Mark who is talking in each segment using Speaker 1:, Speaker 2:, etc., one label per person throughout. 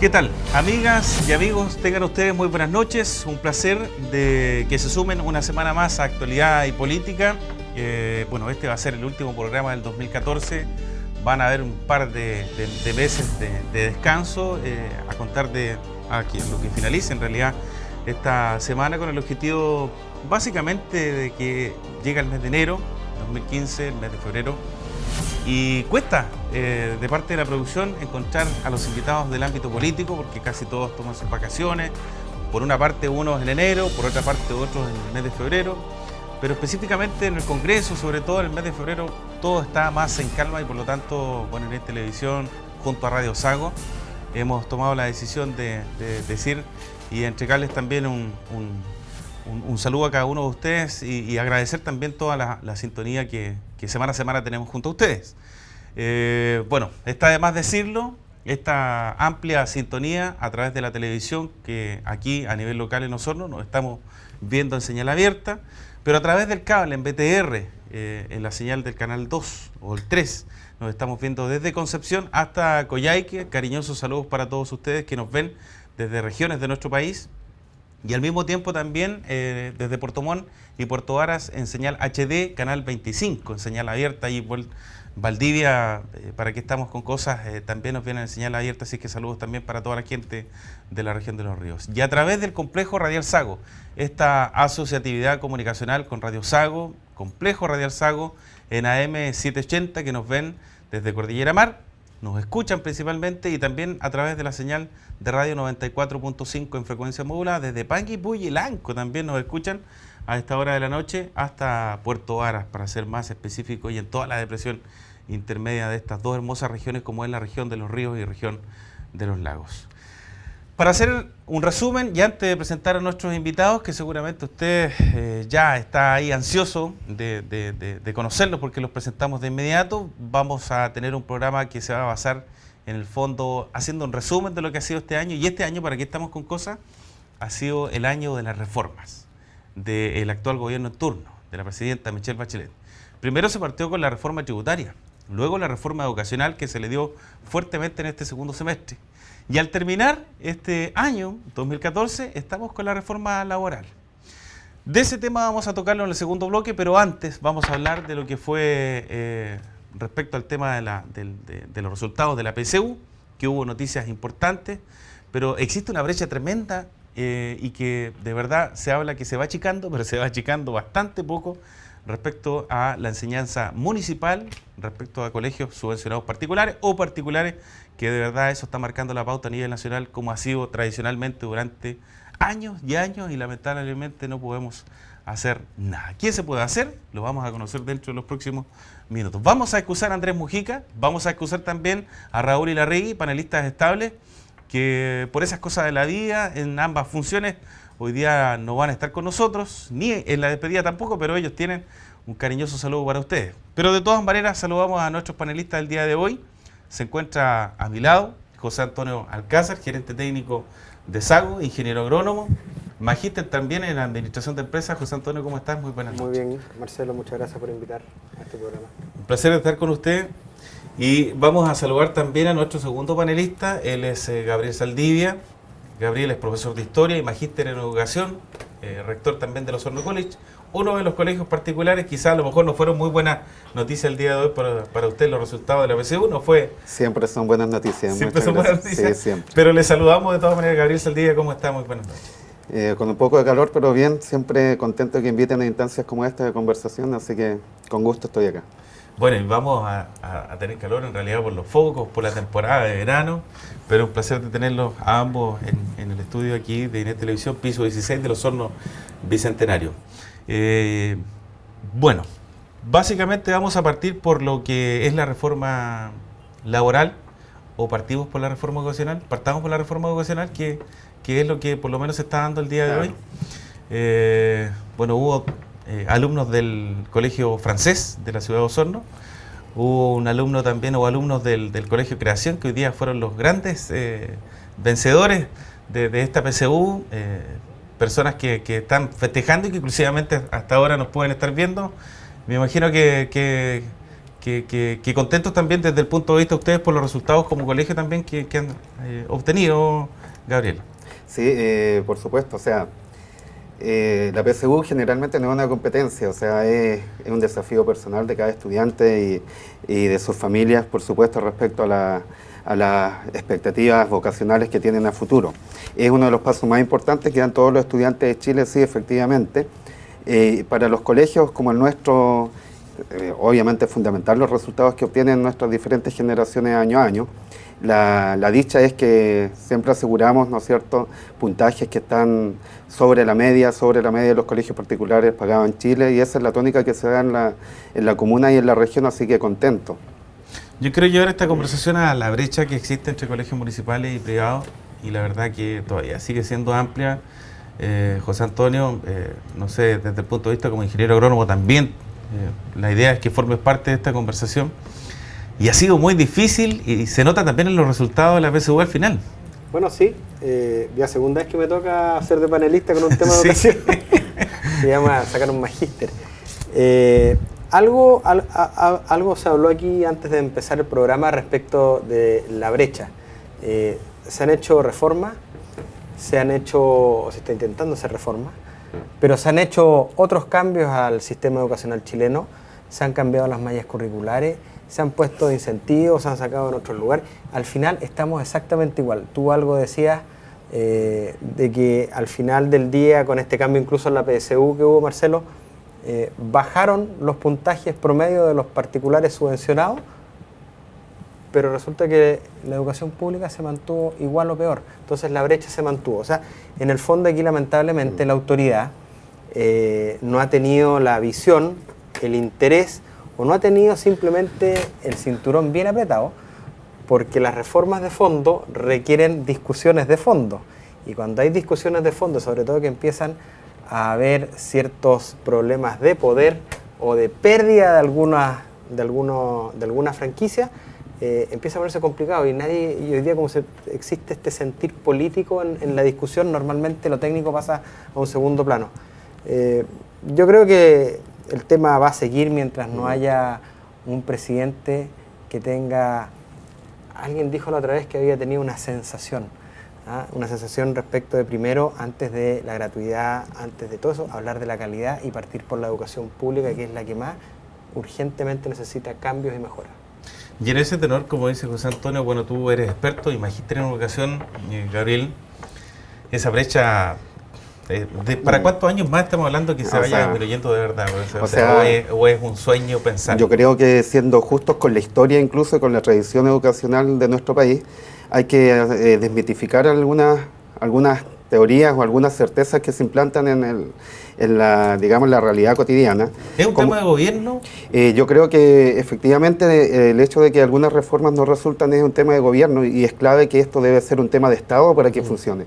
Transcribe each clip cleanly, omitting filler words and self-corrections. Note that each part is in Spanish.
Speaker 1: ¿Qué tal? Amigas y amigos, tengan ustedes muy buenas noches. Un placer de que se sumen una semana más a Actualidad y Política. Bueno, este va a ser el último programa del 2014. Van a haber un par de meses de descanso a contar de lo que finalice en realidad esta semana, con el objetivo básicamente de que llega el mes de enero 2015, el mes de febrero, y cuesta de parte de la producción encontrar a los invitados del ámbito político, porque casi todos toman sus vacaciones, por una parte unos en enero, por otra parte otros en el mes de febrero, pero específicamente en el Congreso, sobre todo en el mes de febrero, todo está más en calma y por lo tanto, bueno, en Televisión, junto a Radio Sago, hemos tomado la decisión de decir y entregarles también un saludo a cada uno de ustedes y agradecer también toda la sintonía que semana a semana tenemos junto a ustedes. Bueno, está de más decirlo, esta amplia sintonía a través de la televisión, que aquí a nivel local en Osorno nos estamos viendo en señal abierta, pero a través del cable en BTR, en la señal del canal 2 o el 3, nos estamos viendo desde Concepción hasta Coyhaique. Cariñosos saludos para todos ustedes que nos ven desde regiones de nuestro país. Y al mismo tiempo también desde Puerto Montt y Puerto Varas en señal HD, canal 25, en señal abierta. Y por Valdivia, para que estamos con cosas, también nos vienen en señal abierta, así que saludos también para toda la gente de la región de Los Ríos. Y a través del Complejo Radial Sago, esta asociatividad comunicacional con Radio Sago, Complejo Radial Sago en AM 780, que nos ven desde Cordillera Mar, nos escuchan principalmente, y también a través de la señal de radio 94.5 en frecuencia modulada, desde Panguipulli y Lanco también nos escuchan a esta hora de la noche hasta Puerto Varas, para ser más específico, y en toda la depresión intermedia de estas dos hermosas regiones como es la región de Los Ríos y región de los Lagos. Para hacer un resumen, y antes de presentar a nuestros invitados, que seguramente usted ya está ahí ansioso de conocerlos porque los presentamos de inmediato, vamos a tener un programa que se va a basar en el fondo haciendo un resumen de lo que ha sido este año. Y este año, ¿para qué estamos con cosas? Ha sido el año de las reformas del actual gobierno en turno, de la presidenta Michelle Bachelet. Primero se partió con la reforma tributaria, luego la reforma educacional, que se le dio fuertemente en este segundo semestre. Y al terminar este año, 2014, estamos con la reforma laboral. De ese tema vamos a tocarlo en el segundo bloque, pero antes vamos a hablar de lo que fue respecto al tema de los resultados de la PSU, que hubo noticias importantes, pero existe una brecha tremenda y que de verdad se habla que se va achicando, pero se va achicando bastante poco respecto a la enseñanza municipal, respecto a colegios subvencionados particulares o particulares, que de verdad eso está marcando la pauta a nivel nacional, como ha sido tradicionalmente durante años y años, y lamentablemente no podemos hacer nada. ¿Qué se puede hacer? Lo vamos a conocer dentro de los próximos minutos. Vamos a excusar a Andrés Mujica, vamos a excusar también a Raúl Ilarregui, panelistas estables, que por esas cosas de la vida, en ambas funciones, hoy día no van a estar con nosotros, ni en la despedida tampoco, pero ellos tienen un cariñoso saludo para ustedes. Pero de todas maneras saludamos a nuestros panelistas del día de hoy. Se encuentra a mi lado José Antonio Alcázar, gerente técnico de Sago, ingeniero agrónomo, magíster también en administración de empresas. José Antonio, ¿cómo estás? Muy buenas noches.
Speaker 2: Muy bien, Marcelo, muchas gracias por invitar a este programa.
Speaker 1: Un placer estar con usted. Y vamos a saludar también a nuestro segundo panelista. Él es Gabriel Saldivia. Gabriel es profesor de Historia y magíster en Educación, rector también de los Osorno College, uno de los colegios particulares. Quizás a lo mejor no fueron muy buenas noticias el día de hoy para usted los resultados de la PSU, ¿no fue?
Speaker 2: Siempre son buenas noticias.
Speaker 1: Siempre son buenas noticias.
Speaker 2: Sí, siempre.
Speaker 1: Pero le saludamos de todas maneras. Gabriel Saldivia, ¿cómo está? Muy buenas noches.
Speaker 2: Con un poco de calor, pero bien, siempre contento que inviten a instancias como esta de conversación, así que con gusto estoy acá.
Speaker 1: Bueno, y vamos a tener calor en realidad por los focos, por la temporada de verano, pero un placer de tenerlos a ambos en el estudio aquí de Inet Televisión, piso 16 de los Hornos Bicentenario. Bueno, básicamente vamos a partir por lo que es la reforma laboral, o partimos por la reforma educacional. Partamos por la reforma educacional, que es lo que por lo menos se está dando el día de hoy. Bueno, hubo alumnos del Colegio Francés de la ciudad de Osorno, hubo un alumno también, o alumnos del Colegio Creación, que hoy día fueron los grandes vencedores de esta PSU, personas que están festejando y que inclusivamente hasta ahora nos pueden estar viendo. Me imagino que que contentos también desde el punto de vista de ustedes por los resultados como colegio también que han obtenido, Gabriel.
Speaker 2: Sí, por supuesto, o sea, la PSU generalmente no es una competencia, o sea, es un desafío personal de cada estudiante y de sus familias, por supuesto, respecto a las expectativas vocacionales que tienen a futuro. Es uno de los pasos más importantes que dan todos los estudiantes de Chile, sí, efectivamente. Para los colegios como el nuestro, obviamente es fundamental los resultados que obtienen nuestras diferentes generaciones año a año. La dicha es que siempre aseguramos, ¿no es cierto?, puntajes que están sobre la media de los colegios particulares pagados en Chile, y esa es la tónica que se da en la comuna y en la región, así que contento.
Speaker 1: Yo quiero llevar esta conversación a la brecha que existe entre colegios municipales y privados, y la verdad que todavía sigue siendo amplia. José Antonio, no sé, desde el punto de vista como ingeniero agrónomo también, la idea es que formes parte de esta conversación. Y ha sido muy difícil y se nota también en los resultados de la PSU al final.
Speaker 3: Bueno, sí, la segunda vez que me toca ser de panelista con un tema de educación. Se llama sacar un magíster. Algo se habló aquí antes de empezar el programa respecto de la brecha. Se han hecho reformas, se está intentando hacer reformas, pero se han hecho otros cambios al sistema educacional chileno, se han cambiado las mallas curriculares, se han puesto incentivos, se han sacado en otros lugares. Al final estamos exactamente igual. Tú algo decías de que al final del día, con este cambio incluso en la PSU que hubo, Marcelo, bajaron los puntajes promedio de los particulares subvencionados, pero resulta que la educación pública se mantuvo igual o peor. Entonces la brecha se mantuvo. O sea, en el fondo aquí lamentablemente la autoridad no ha tenido la visión, el interés, o no ha tenido simplemente el cinturón bien apretado, porque las reformas de fondo requieren discusiones de fondo. Y cuando hay discusiones de fondo, sobre todo que empiezan a haber ciertos problemas de poder o de pérdida de alguna franquicia, empieza a ponerse complicado. Y hoy día, como existe este sentir político en la discusión, normalmente lo técnico pasa a un segundo plano. Yo creo que el tema va a seguir mientras no haya un presidente que tenga... Alguien dijo la otra vez que había tenido una sensación, una sensación respecto de primero, antes de la gratuidad, antes de todo eso, hablar de la calidad y partir por la educación pública, que es la que más urgentemente necesita cambios y mejoras.
Speaker 1: Y en ese tenor, como dice José Antonio, bueno, tú eres experto y magíster en educación, Gabriel, esa brecha... ¿Para cuántos años más estamos hablando que se vaya disminuyendo de verdad? ¿O es un sueño pensar?
Speaker 2: Yo creo que, siendo justos con la historia, incluso con la tradición educacional de nuestro país, hay que desmitificar algunas teorías o algunas certezas que se implantan en la realidad cotidiana.
Speaker 1: ¿Es un tema de gobierno?
Speaker 2: Yo creo que efectivamente el hecho de que algunas reformas no resultan es un tema de gobierno, y es clave que esto debe ser un tema de Estado para que funcione.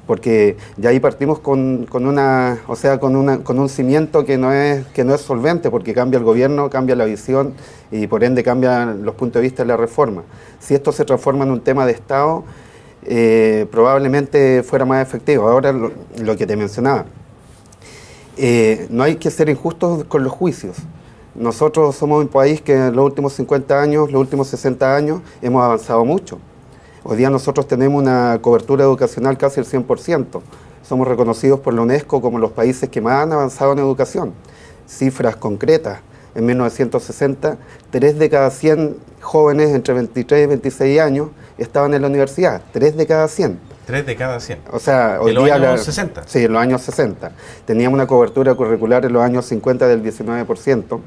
Speaker 2: Porque ya ahí partimos con un cimiento que no es solvente, porque cambia el gobierno, cambia la visión y por ende cambian los puntos de vista de la reforma. Si esto se transforma en un tema de Estado, probablemente fuera más efectivo. Ahora, lo que te mencionaba, no hay que ser injustos con los juicios. Nosotros somos un país que en los últimos 50 años, los últimos 60 años, hemos avanzado mucho. Hoy día nosotros tenemos una cobertura educacional casi el 100%. Somos reconocidos por la UNESCO como los países que más han avanzado en educación. Cifras concretas: en 1960, 3 de cada 100 jóvenes entre 23 y 26 años estaban en la universidad. 3 de cada 100.
Speaker 1: 3 de cada 100.
Speaker 2: O sea, hoy
Speaker 1: ¿En los
Speaker 2: día
Speaker 1: años 60?
Speaker 2: Sí, en los años 60. Teníamos una cobertura curricular en los años 50 del 19%.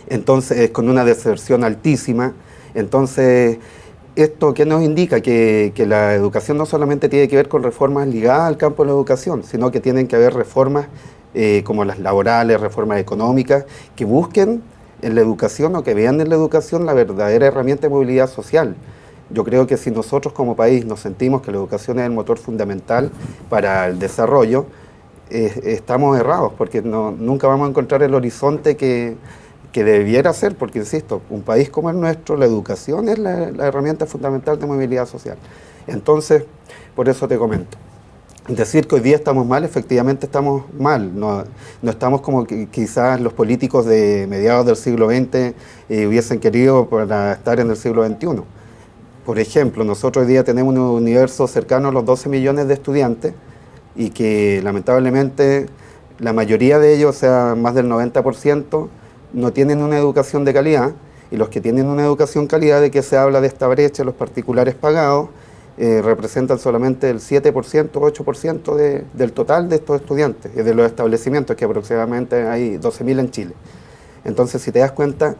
Speaker 2: Entonces, con una deserción altísima. Entonces, ¿esto qué nos indica? Que la educación no solamente tiene que ver con reformas ligadas al campo de la educación, sino que tienen que haber reformas como las laborales, reformas económicas, que busquen en la educación, o que vean en la educación, la verdadera herramienta de movilidad social. Yo creo que si nosotros como país nos sentimos que la educación es el motor fundamental para el desarrollo, estamos errados, porque nunca vamos a encontrar el horizonte que debiera ser, porque insisto, un país como el nuestro, la educación es la herramienta fundamental de movilidad social. Entonces, por eso te comento, decir que hoy día estamos mal, efectivamente estamos mal. No estamos como quizás los políticos de mediados del siglo XX hubiesen querido para estar en el siglo XXI. Por ejemplo, nosotros hoy día tenemos un universo cercano a los 12 millones de estudiantes y que lamentablemente la mayoría de ellos, o sea, más del 90%, no tienen una educación de calidad, y los que tienen una educación de calidad, de que se habla de esta brecha, los particulares pagados, representan solamente el 7%, 8% del total de estos estudiantes, y de los establecimientos, que aproximadamente hay 12.000 en Chile. Entonces, si te das cuenta,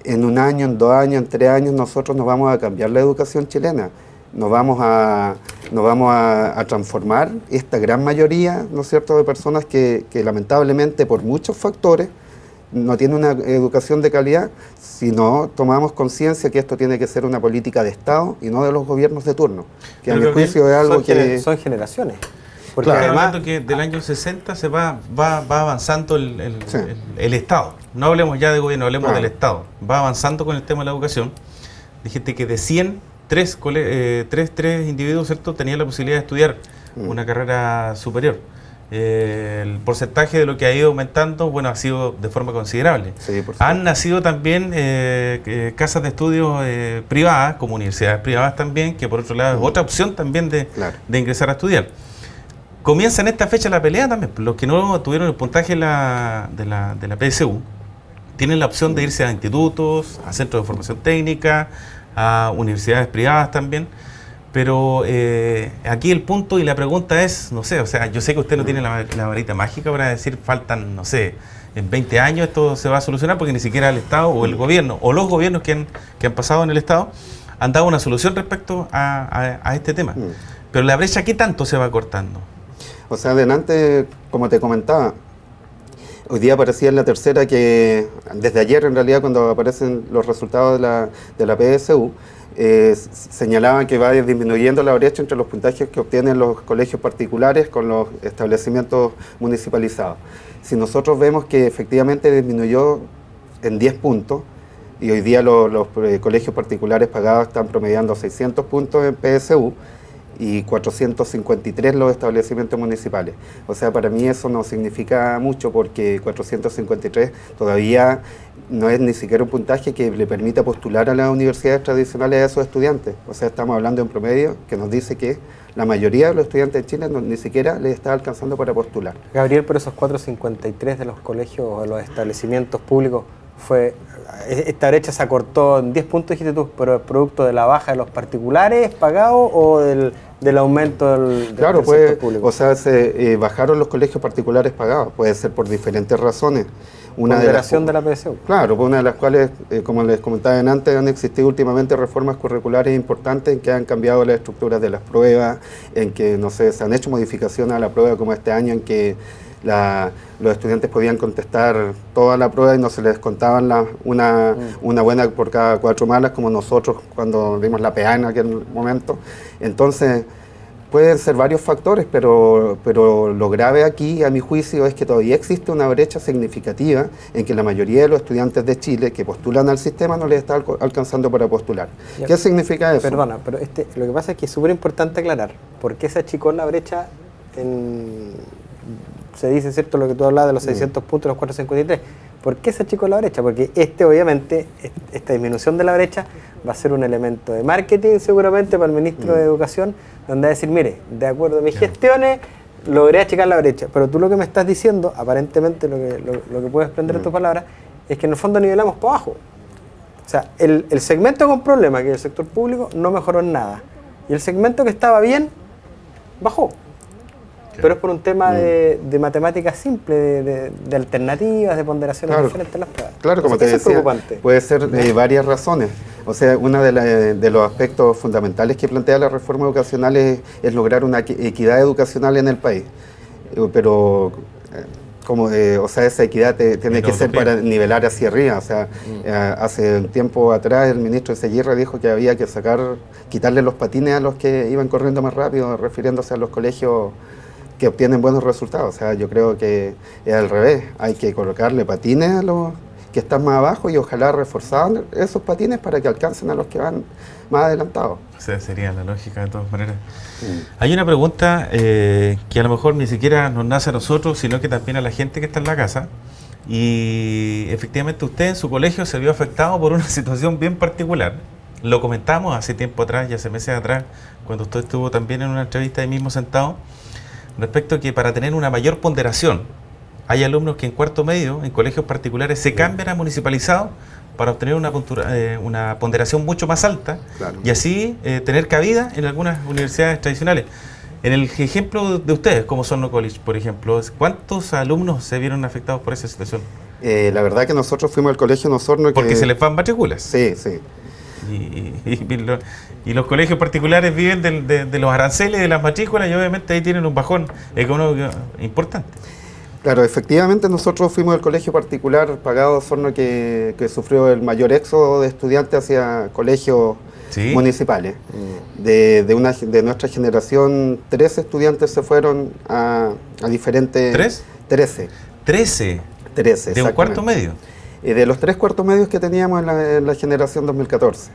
Speaker 2: en un año, en 2 años, en 3 años, nosotros nos vamos a cambiar la educación chilena. Nos vamos a transformar esta gran mayoría, ¿no es cierto?, de personas que lamentablemente por muchos factores no tienen una educación de calidad, si no tomamos conciencia que esto tiene que ser una política de Estado y no de los gobiernos de turno, que a mi juicio es algo que...
Speaker 3: Son generaciones.
Speaker 1: Porque claro, además que del año 60 se va avanzando el Estado. No hablemos ya de gobierno, hablemos del Estado. Va avanzando con el tema de la educación. Dijiste que de 100, 3 individuos, ¿cierto?, tenían la posibilidad de estudiar una carrera superior. El porcentaje de lo que ha ido aumentando, bueno, ha sido de forma considerable.
Speaker 2: Sí,
Speaker 1: han nacido también casas de estudios privadas, como universidades privadas también, que por otro lado es otra opción también de ingresar a estudiar. Comienza en esta fecha la pelea también. Los que no tuvieron el puntaje de la PSU tienen la opción de irse a institutos, a centros de formación técnica, a universidades privadas también. Pero aquí el punto y la pregunta es, no sé, o sea, yo sé que usted no tiene la varita mágica para decir faltan, no sé, en 20 años esto se va a solucionar, porque ni siquiera el Estado o el gobierno o los gobiernos que han pasado en el Estado han dado una solución respecto a este tema. Pero la brecha, ¿qué tanto se va cortando?
Speaker 2: O sea, adelante, como te comentaba, hoy día aparecía en la tercera que, desde ayer en realidad, cuando aparecen los resultados de la PSU, señalaban que va disminuyendo la brecha entre los puntajes que obtienen los colegios particulares con los establecimientos municipalizados. Si nosotros vemos que efectivamente disminuyó en 10 puntos, y hoy día los colegios particulares pagados están promediando 600 puntos en PSU, y 453 los establecimientos municipales. O sea, para mí eso no significa mucho, porque 453 todavía no es ni siquiera un puntaje que le permita postular a las universidades tradicionales a esos estudiantes. O sea, estamos hablando de un promedio que nos dice que la mayoría de los estudiantes de Chile ni siquiera les está alcanzando para postular.
Speaker 3: Gabriel, pero esos 453 de los colegios o de los establecimientos públicos, esta brecha se acortó en 10 puntos, dijiste tú, pero ¿es producto de la baja de los particulares pagados o del aumento del sector público?
Speaker 2: O sea, se bajaron los colegios particulares pagados, puede ser por diferentes razones.
Speaker 3: Ponderación de la PSU.
Speaker 2: Claro, una de las cuales, como les comentaba antes, han existido últimamente reformas curriculares importantes en que han cambiado las estructuras de las pruebas, en que, no sé, se han hecho modificaciones a la prueba, como este año, en que los estudiantes podían contestar toda la prueba y no se les contaban una buena por cada 4 malas, como nosotros cuando vimos la PEA en aquel momento. Entonces, pueden ser varios factores, pero lo grave aquí, a mi juicio, es que todavía existe una brecha significativa en que la mayoría de los estudiantes de Chile que postulan al sistema no les está alcanzando para postular. Ya. ¿Qué significa eso?
Speaker 3: Perdona, pero lo que pasa es que es súper importante aclarar por qué se achicó la brecha se dice, ¿cierto?, lo que tú hablabas de los 600 puntos, los 453. ¿Por qué se achicó la brecha? Porque obviamente, esta disminución de la brecha va a ser un elemento de marketing seguramente para el ministro de Educación, donde va a decir, mire, de acuerdo a mis gestiones, logré achicar la brecha. Pero tú lo que me estás diciendo, aparentemente lo que puedes aprender de tus palabras, es que en el fondo nivelamos para abajo. O sea, el segmento con problema, que es el sector público, no mejoró en nada. Y el segmento que estaba bien, bajó. Pero es por un tema de matemáticas simple, de alternativas, de ponderaciones diferentes en las pruebas.
Speaker 2: Claro, como te decía, puede ser varias razones. O sea, uno de los aspectos fundamentales que plantea la reforma educacional es lograr una equidad educacional en el país. Pero, o sea, esa equidad tiene que ser para nivelar hacia arriba. O sea, hace un tiempo atrás el ministro Seguirre dijo que había que quitarle los patines a los que iban corriendo más rápido, refiriéndose a los colegios que obtienen buenos resultados. O sea, yo creo que es al revés, hay que colocarle patines que están más abajo y ojalá reforzar esos patines para que alcancen a los que van más adelantados.
Speaker 1: O sea, sería la lógica de todas maneras. Hay una pregunta que a lo mejor ni siquiera nos nace a nosotros, sino que también a la gente que está en la casa. Y efectivamente usted en su colegio se vio afectado por una situación bien particular. Lo comentamos hace tiempo atrás y hace meses atrás, cuando usted estuvo también en una entrevista ahí mismo sentado, respecto a que para tener una mayor ponderación, hay alumnos que en cuarto medio, en colegios particulares, se cambian a municipalizados para obtener una ponderación mucho más alta, claro, y así tener cabida en algunas universidades tradicionales. En el ejemplo de ustedes, como Osorno College, por ejemplo, ¿cuántos alumnos se vieron afectados por esa situación?
Speaker 2: La verdad que nosotros fuimos al colegio en Osorno...
Speaker 1: Porque se les van matrículas.
Speaker 2: Sí, sí.
Speaker 1: Y los colegios particulares viven de los aranceles, de las matrículas, y obviamente ahí tienen un bajón económico importante.
Speaker 2: Claro, efectivamente nosotros fuimos al colegio particular pagado Osorno que sufrió el mayor éxodo de estudiantes hacia colegios municipales. De nuestra generación, 13 estudiantes se fueron a diferentes...
Speaker 1: ¿Tres?
Speaker 2: 13.
Speaker 1: 13.
Speaker 2: 13,
Speaker 1: ¿De un cuarto medio?
Speaker 2: De los 3 cuartos medios que teníamos en la generación 2014.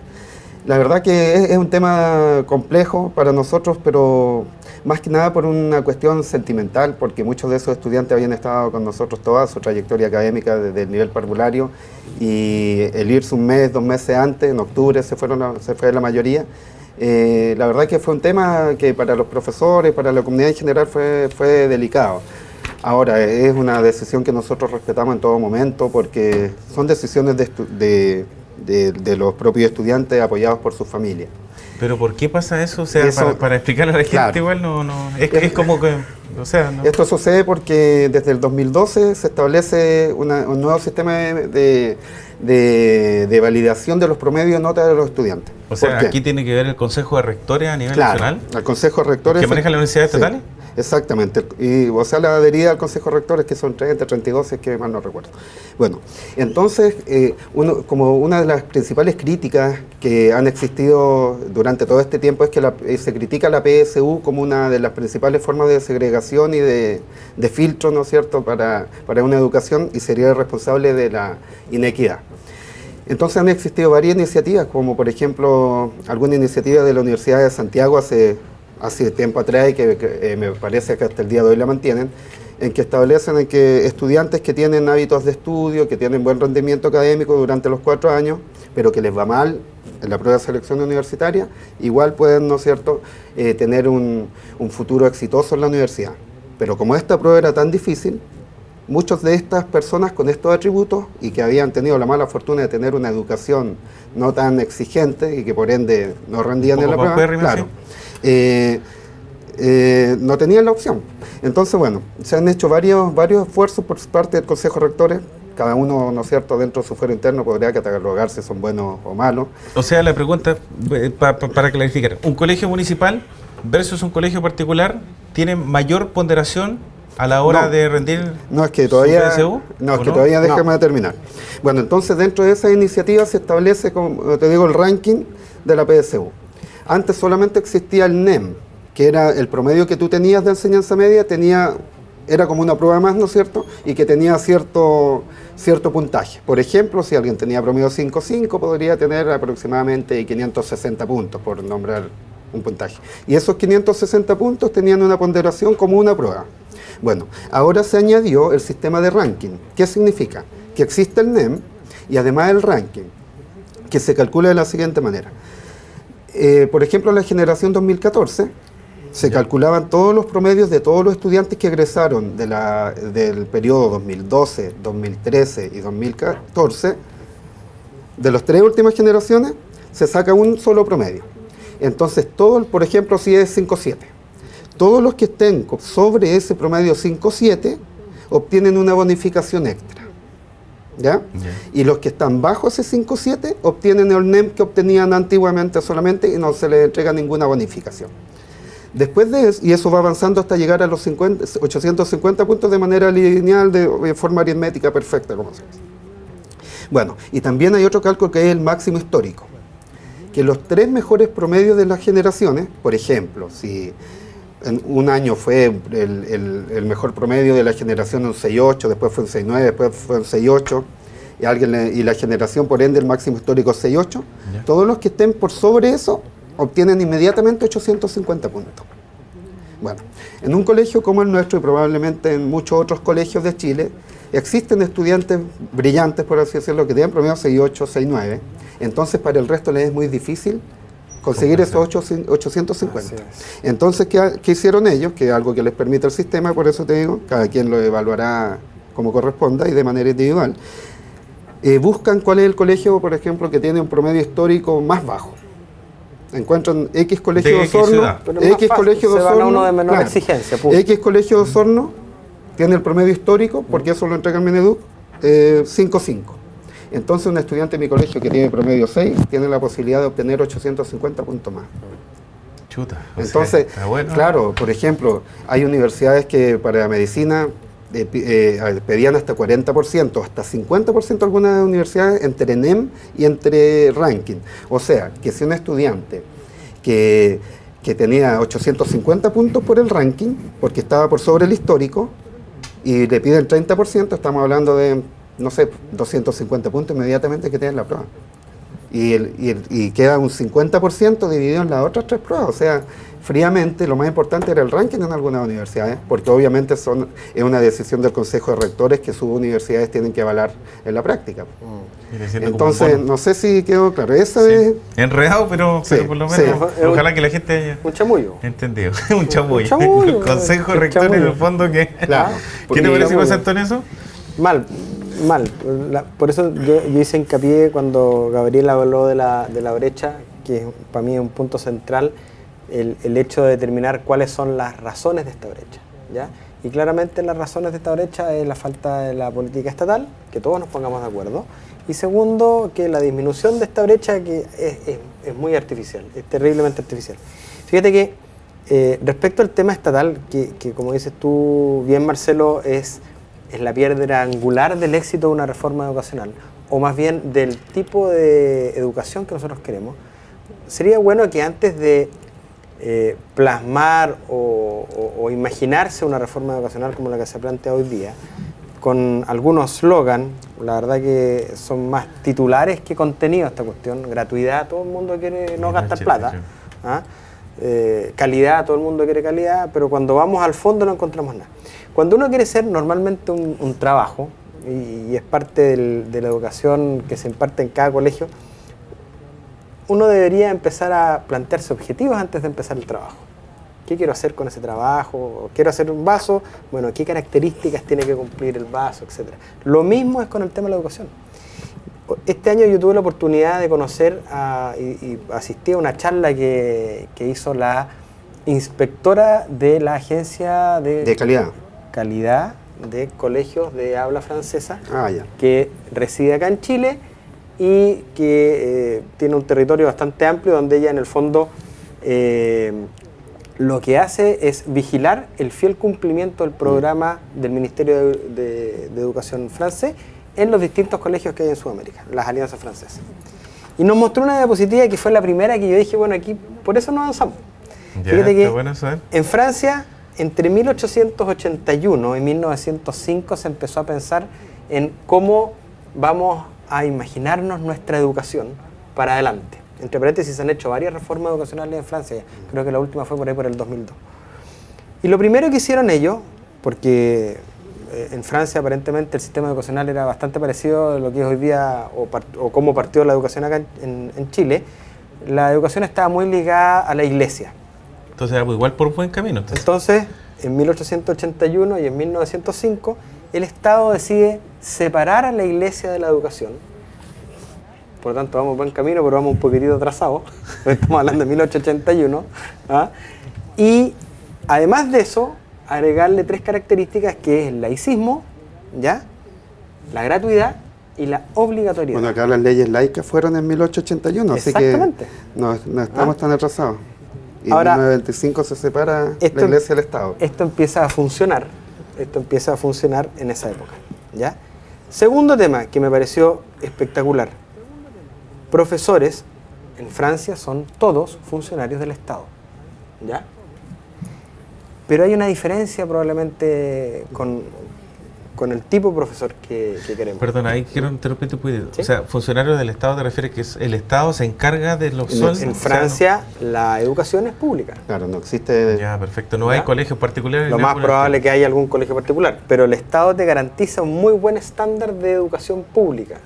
Speaker 2: La verdad que es un tema complejo para nosotros, pero más que nada por una cuestión sentimental, porque muchos de esos estudiantes habían estado con nosotros toda su trayectoria académica desde el nivel parvulario, y el irse un mes, 2 meses antes, en octubre se fue la mayoría. La verdad que fue un tema que para los profesores, para la comunidad en general fue delicado. Ahora, es una decisión que nosotros respetamos en todo momento, porque son decisiones de los propios estudiantes apoyados por sus familias.
Speaker 1: ¿Pero por qué pasa eso? O sea, para explicarle a la gente, claro, igual es como que... O sea, no.
Speaker 2: Esto sucede porque desde el 2012 se establece un nuevo sistema de validación de los promedios de nota de los estudiantes.
Speaker 1: O sea, aquí tiene que ver el Consejo de Rectores a nivel nacional.
Speaker 2: El Consejo de Rectores...
Speaker 1: ¿Que maneja las universidades estatales?
Speaker 2: Sí. Exactamente, o sea, la adherida al Consejo de Rectores, que son 30, 32, es que mal no recuerdo. Bueno, entonces, como una de las principales críticas que han existido durante todo este tiempo es que se critica la PSU como una de las principales formas de segregación y de filtro, ¿no es cierto?, para una educación, y sería responsable de la inequidad. Entonces han existido varias iniciativas, como por ejemplo, alguna iniciativa de la Universidad de Santiago hace tiempo atrás, y que me parece que hasta el día de hoy la mantienen, en que establecen que estudiantes que tienen hábitos de estudio, que tienen buen rendimiento académico durante los 4 años, pero que les va mal en la prueba de selección universitaria, igual pueden, ¿no es cierto?, tener un futuro exitoso en la universidad. Pero como esta prueba era tan difícil, muchas de estas personas con estos atributos, y que habían tenido la mala fortuna de tener una educación no tan exigente y que por ende no rendían en la prueba, claro, no tenían la opción. Entonces, bueno, se han hecho varios esfuerzos por parte del Consejo de Rectores. Cada uno, ¿no es cierto?, dentro de su fuero interno podría catalogar si son buenos o malos.
Speaker 1: O sea, la pregunta, para clarificar, ¿un colegio municipal versus un colegio particular tiene mayor ponderación a la hora de rendir?
Speaker 2: No, es que todavía,
Speaker 1: PSU,
Speaker 2: todavía déjame terminar. Bueno, entonces dentro de esa iniciativa se establece, como te digo, el ranking de la PSU. Antes solamente existía el NEM, que era el promedio que tú tenías de enseñanza media, era como una prueba más, ¿no es cierto?, y que tenía cierto puntaje. Por ejemplo, si alguien tenía promedio 5.5, podría tener aproximadamente 560 puntos, por nombrar un puntaje. Y esos 560 puntos tenían una ponderación como una prueba. Bueno, ahora se añadió el sistema de ranking. ¿Qué significa? Que existe el NEM y además el ranking, que se calcula de la siguiente manera. Por ejemplo, en la generación 2014 se calculaban todos los promedios de todos los estudiantes que egresaron del periodo 2012, 2013 y 2014. De las 3 últimas generaciones se saca un solo promedio. Entonces, por ejemplo, si es 5.7, todos los que estén sobre ese promedio 5.7 obtienen una bonificación extra. ¿Ya? Y los que están bajo ese 5.7 obtienen el NEM que obtenían antiguamente solamente, y no se les entrega ninguna bonificación. Después de eso, y eso va avanzando hasta llegar a los 850 puntos de manera lineal, de forma aritmética perfecta, como se dice. Bueno, y también hay otro cálculo que es el máximo histórico, que los 3 mejores promedios de las generaciones, por ejemplo, si en un año fue el mejor promedio de la generación un 6.8, después fue un 6.9, después fue un 6.8, y la generación, por ende, el máximo histórico es 6.8, todos los que estén por sobre eso obtienen inmediatamente 850 puntos. Bueno, en un colegio como el nuestro y probablemente en muchos otros colegios de Chile, existen estudiantes brillantes, por así decirlo, que tienen promedio 6.8, 6.9. Entonces, para el resto les es muy difícil conseguir esos 850. Entonces, ¿qué hicieron ellos? Que es algo que les permite el sistema, por eso te digo, cada quien lo evaluará como corresponda y de manera individual. Buscan cuál es el colegio, por ejemplo, que tiene un promedio histórico más bajo. Encuentran X colegio de Osorno, X colegio de Osorno,
Speaker 3: uno de menor exigencia.
Speaker 2: X colegio de Osorno tiene el promedio histórico, porque eso lo entrega el Mineduc, 5.5. Entonces un estudiante de mi colegio que tiene promedio 6 tiene la posibilidad de obtener 850 puntos más.
Speaker 1: Chuta.
Speaker 2: Entonces, bueno. Claro, por ejemplo, hay universidades que para medicina pedían hasta 40%, hasta 50% algunas universidades entre NEM y entre ranking. O sea, que si un estudiante que tenía 850 puntos por el ranking, porque estaba por sobre el histórico, y le piden 30%, estamos hablando de, no sé, 250 puntos inmediatamente que tienen la prueba. Y queda un 50% dividido en las otras 3 pruebas. O sea, fríamente, lo más importante era el ranking en algunas universidades, porque obviamente es una decisión del Consejo de Rectores que sus universidades tienen que avalar en la práctica. Entonces, no sé si quedó claro. Esa es...
Speaker 1: Enredado, pero por lo menos, ojalá que la gente haya...
Speaker 3: Un chamullo.
Speaker 1: Entendido, un chamullo. El Consejo de Rectores, en el fondo, que...
Speaker 2: Claro,
Speaker 1: ¿Qué te parece, José Antonio, eso?
Speaker 3: Mal. Por eso yo hice hincapié cuando Gabriel habló de la brecha, que para mí es un punto central, el hecho de determinar cuáles son las razones de esta brecha, ¿ya? Y claramente las razones de esta brecha es la falta de la política estatal, que todos nos pongamos de acuerdo, y segundo, que la disminución de esta brecha que es muy artificial, es terriblemente artificial. Fíjate que respecto al tema estatal, que como dices tú bien, Marcelo, es la piedra angular del éxito de una reforma educacional, o más bien del tipo de educación que nosotros queremos, sería bueno que antes de plasmar o imaginarse una reforma educacional como la que se plantea hoy día, con algunos slogans, la verdad que son más titulares que contenido esta cuestión, gratuidad, todo el mundo quiere no gastar plata, ¿ah? Calidad, todo el mundo quiere calidad, pero cuando vamos al fondo no encontramos nada. Cuando uno quiere hacer normalmente un trabajo, y es parte de la educación que se imparte en cada colegio, uno debería empezar a plantearse objetivos antes de empezar el trabajo. ¿Qué quiero hacer con ese trabajo? ¿Quiero hacer un vaso? Bueno, ¿qué características tiene que cumplir el vaso, etcétera? Lo mismo es con el tema de la educación. Este año yo tuve la oportunidad de conocer y asistí a una charla que hizo la inspectora de la agencia de calidad de colegios de habla francesa, que reside acá en Chile y que tiene un territorio bastante amplio donde ella en el fondo lo que hace es vigilar el fiel cumplimiento del programa del Ministerio de Educación francés en los distintos colegios que hay en Sudamérica, las alianzas francesas. Y nos mostró una diapositiva que fue la primera que yo dije, bueno, aquí por eso no avanzamos. Fíjate que bueno saber. En Francia, entre 1881 y 1905 se empezó a pensar en cómo vamos a imaginarnos nuestra educación para adelante. Entre paréntesis, se han hecho varias reformas educacionales en Francia, creo que la última fue por ahí por el 2002. Y lo primero que hicieron ellos, porque en Francia aparentemente el sistema educacional era bastante parecido a lo que es hoy día, o cómo partió la educación acá en Chile, la educación estaba muy ligada a la iglesia.
Speaker 1: Entonces era igual por un buen camino.
Speaker 3: Entonces, en 1881 y en 1905, el Estado decide separar a la iglesia de la educación. Por lo tanto, vamos por buen camino, pero vamos un poquitito atrasados. Estamos hablando de 1881. ¿Ah? Y además de eso, agregarle 3 características, que es el laicismo, ¿ya?, la gratuidad y la obligatoriedad.
Speaker 2: Bueno, acá las leyes laicas fueron en 1881, así que no estamos tan atrasados. Y ahora, en 1925 se separa la iglesia del Estado.
Speaker 3: Esto empieza a funcionar en esa época, ¿ya? Segundo tema que me pareció espectacular. Profesores en Francia son todos funcionarios del Estado, ¿ya? Pero hay una diferencia probablemente con con el tipo de profesor que queremos.
Speaker 1: Perdona, ahí quiero interrumpirte un poquito.
Speaker 3: ¿Sí?
Speaker 1: O sea, funcionarios del Estado te refieres que el Estado se encarga de los sueldos.
Speaker 3: En Francia la educación es pública.
Speaker 2: Claro, no existe...
Speaker 1: Ya, perfecto. No hay colegios particulares.
Speaker 3: Lo más probable es que haya algún colegio particular, pero el Estado te garantiza un muy buen estándar de educación pública,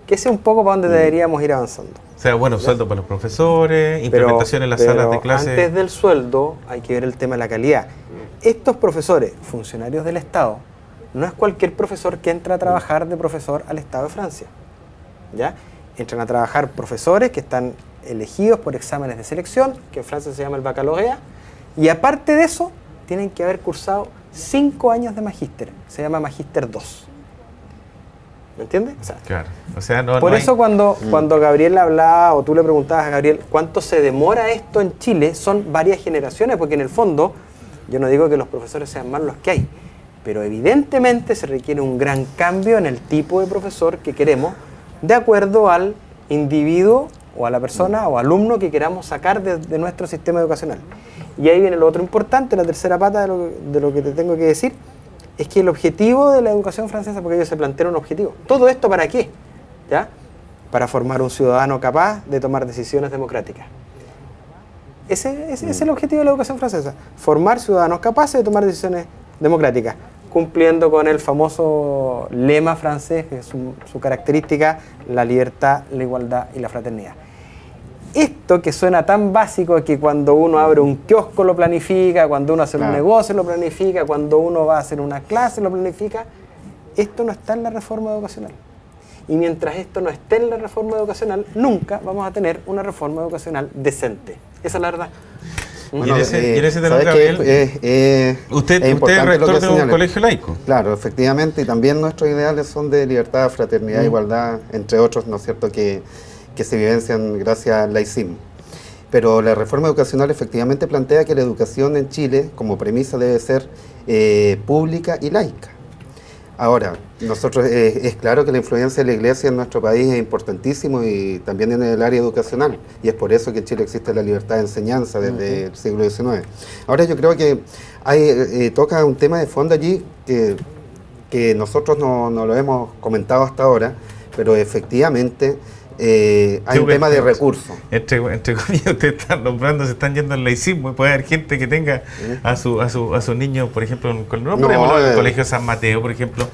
Speaker 3: que ese es un poco para donde deberíamos ir avanzando.
Speaker 1: O sea, bueno, sueldo para los profesores, implementación en las salas de clase.
Speaker 3: Antes del sueldo hay que ver el tema de la calidad. Estos profesores, funcionarios del Estado, no es cualquier profesor que entra a trabajar de profesor al Estado de Francia. ¿Ya? Entran a trabajar profesores que están elegidos por exámenes de selección, que en Francia se llama el baccalauréat, y aparte de eso, tienen que haber cursado 5 años de magíster. Se llama magíster 2. ¿Me entiendes? O sea,
Speaker 1: claro. O sea, no,
Speaker 3: por
Speaker 1: no
Speaker 3: eso
Speaker 1: hay...
Speaker 3: cuando Gabriel hablaba, o tú le preguntabas a Gabriel, ¿cuánto se demora esto en Chile? Son varias generaciones, porque en el fondo, yo no digo que los profesores sean malos los que hay, pero evidentemente se requiere un gran cambio en el tipo de profesor que queremos, de acuerdo al individuo o a la persona o alumno que queramos sacar de nuestro sistema educacional. Y ahí viene lo otro importante, la tercera pata de lo que te tengo que decir, es que el objetivo de la educación francesa, porque ellos se plantearon un objetivo, ¿todo esto para qué? ¿Ya? Para formar un ciudadano capaz de tomar decisiones democráticas. Ese es el objetivo de la educación francesa, formar ciudadanos capaces de tomar decisiones democráticas, cumpliendo con el famoso lema francés, que es su característica, la libertad, la igualdad y la fraternidad. Esto que suena tan básico, que cuando uno abre un kiosco lo planifica, cuando uno hace un negocio lo planifica, cuando uno va a hacer una clase lo planifica, esto no está en la reforma educacional. Y mientras esto no esté en la reforma educacional, nunca vamos a tener una reforma educacional decente. Esa es la verdad.
Speaker 1: Bueno, y en ese tenor,
Speaker 2: ¿sabes
Speaker 1: Gabriel,
Speaker 2: usted
Speaker 1: es rector de un colegio laico.
Speaker 2: Claro, efectivamente, y también nuestros ideales son de libertad, fraternidad, igualdad, entre otros, ¿no es cierto?, que se vivencian gracias al laicismo. Pero la reforma educacional efectivamente plantea que la educación en Chile, como premisa, debe ser pública y laica. Ahora, nosotros es claro que la influencia de la Iglesia en nuestro país es importantísimo y también en el área educacional, y es por eso que en Chile existe la libertad de enseñanza desde el siglo XIX. Ahora yo creo que toca un tema de fondo allí que nosotros no lo hemos comentado hasta ahora, pero efectivamente hay un tema de recursos.
Speaker 1: Entre comillas, ustedes están nombrando, se están yendo al laicismo, y puede haber gente que tenga a su niño, por ejemplo, en el Colegio San Mateo, por ejemplo,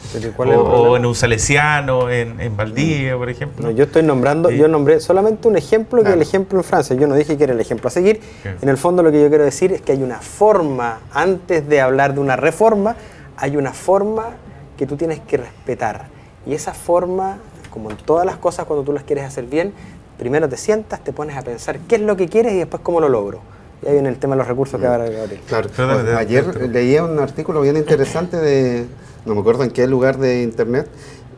Speaker 1: o en un Salesiano, en Valdivia, por ejemplo.
Speaker 3: No, yo estoy nombrando, yo nombré solamente un ejemplo, que es el ejemplo en Francia. Yo no dije que era el ejemplo a seguir. En el fondo lo que yo quiero decir es que hay una forma, antes de hablar de una reforma, hay una forma que tú tienes que respetar. Y esa forma, como en todas las cosas, cuando tú las quieres hacer bien, primero te sientas, te pones a pensar qué es lo que quieres y después cómo lo logro. Y ahí viene el tema de los recursos que ahora Gabriel.
Speaker 2: Claro. Ayer leía un artículo bien interesante de, no me acuerdo en qué lugar de internet,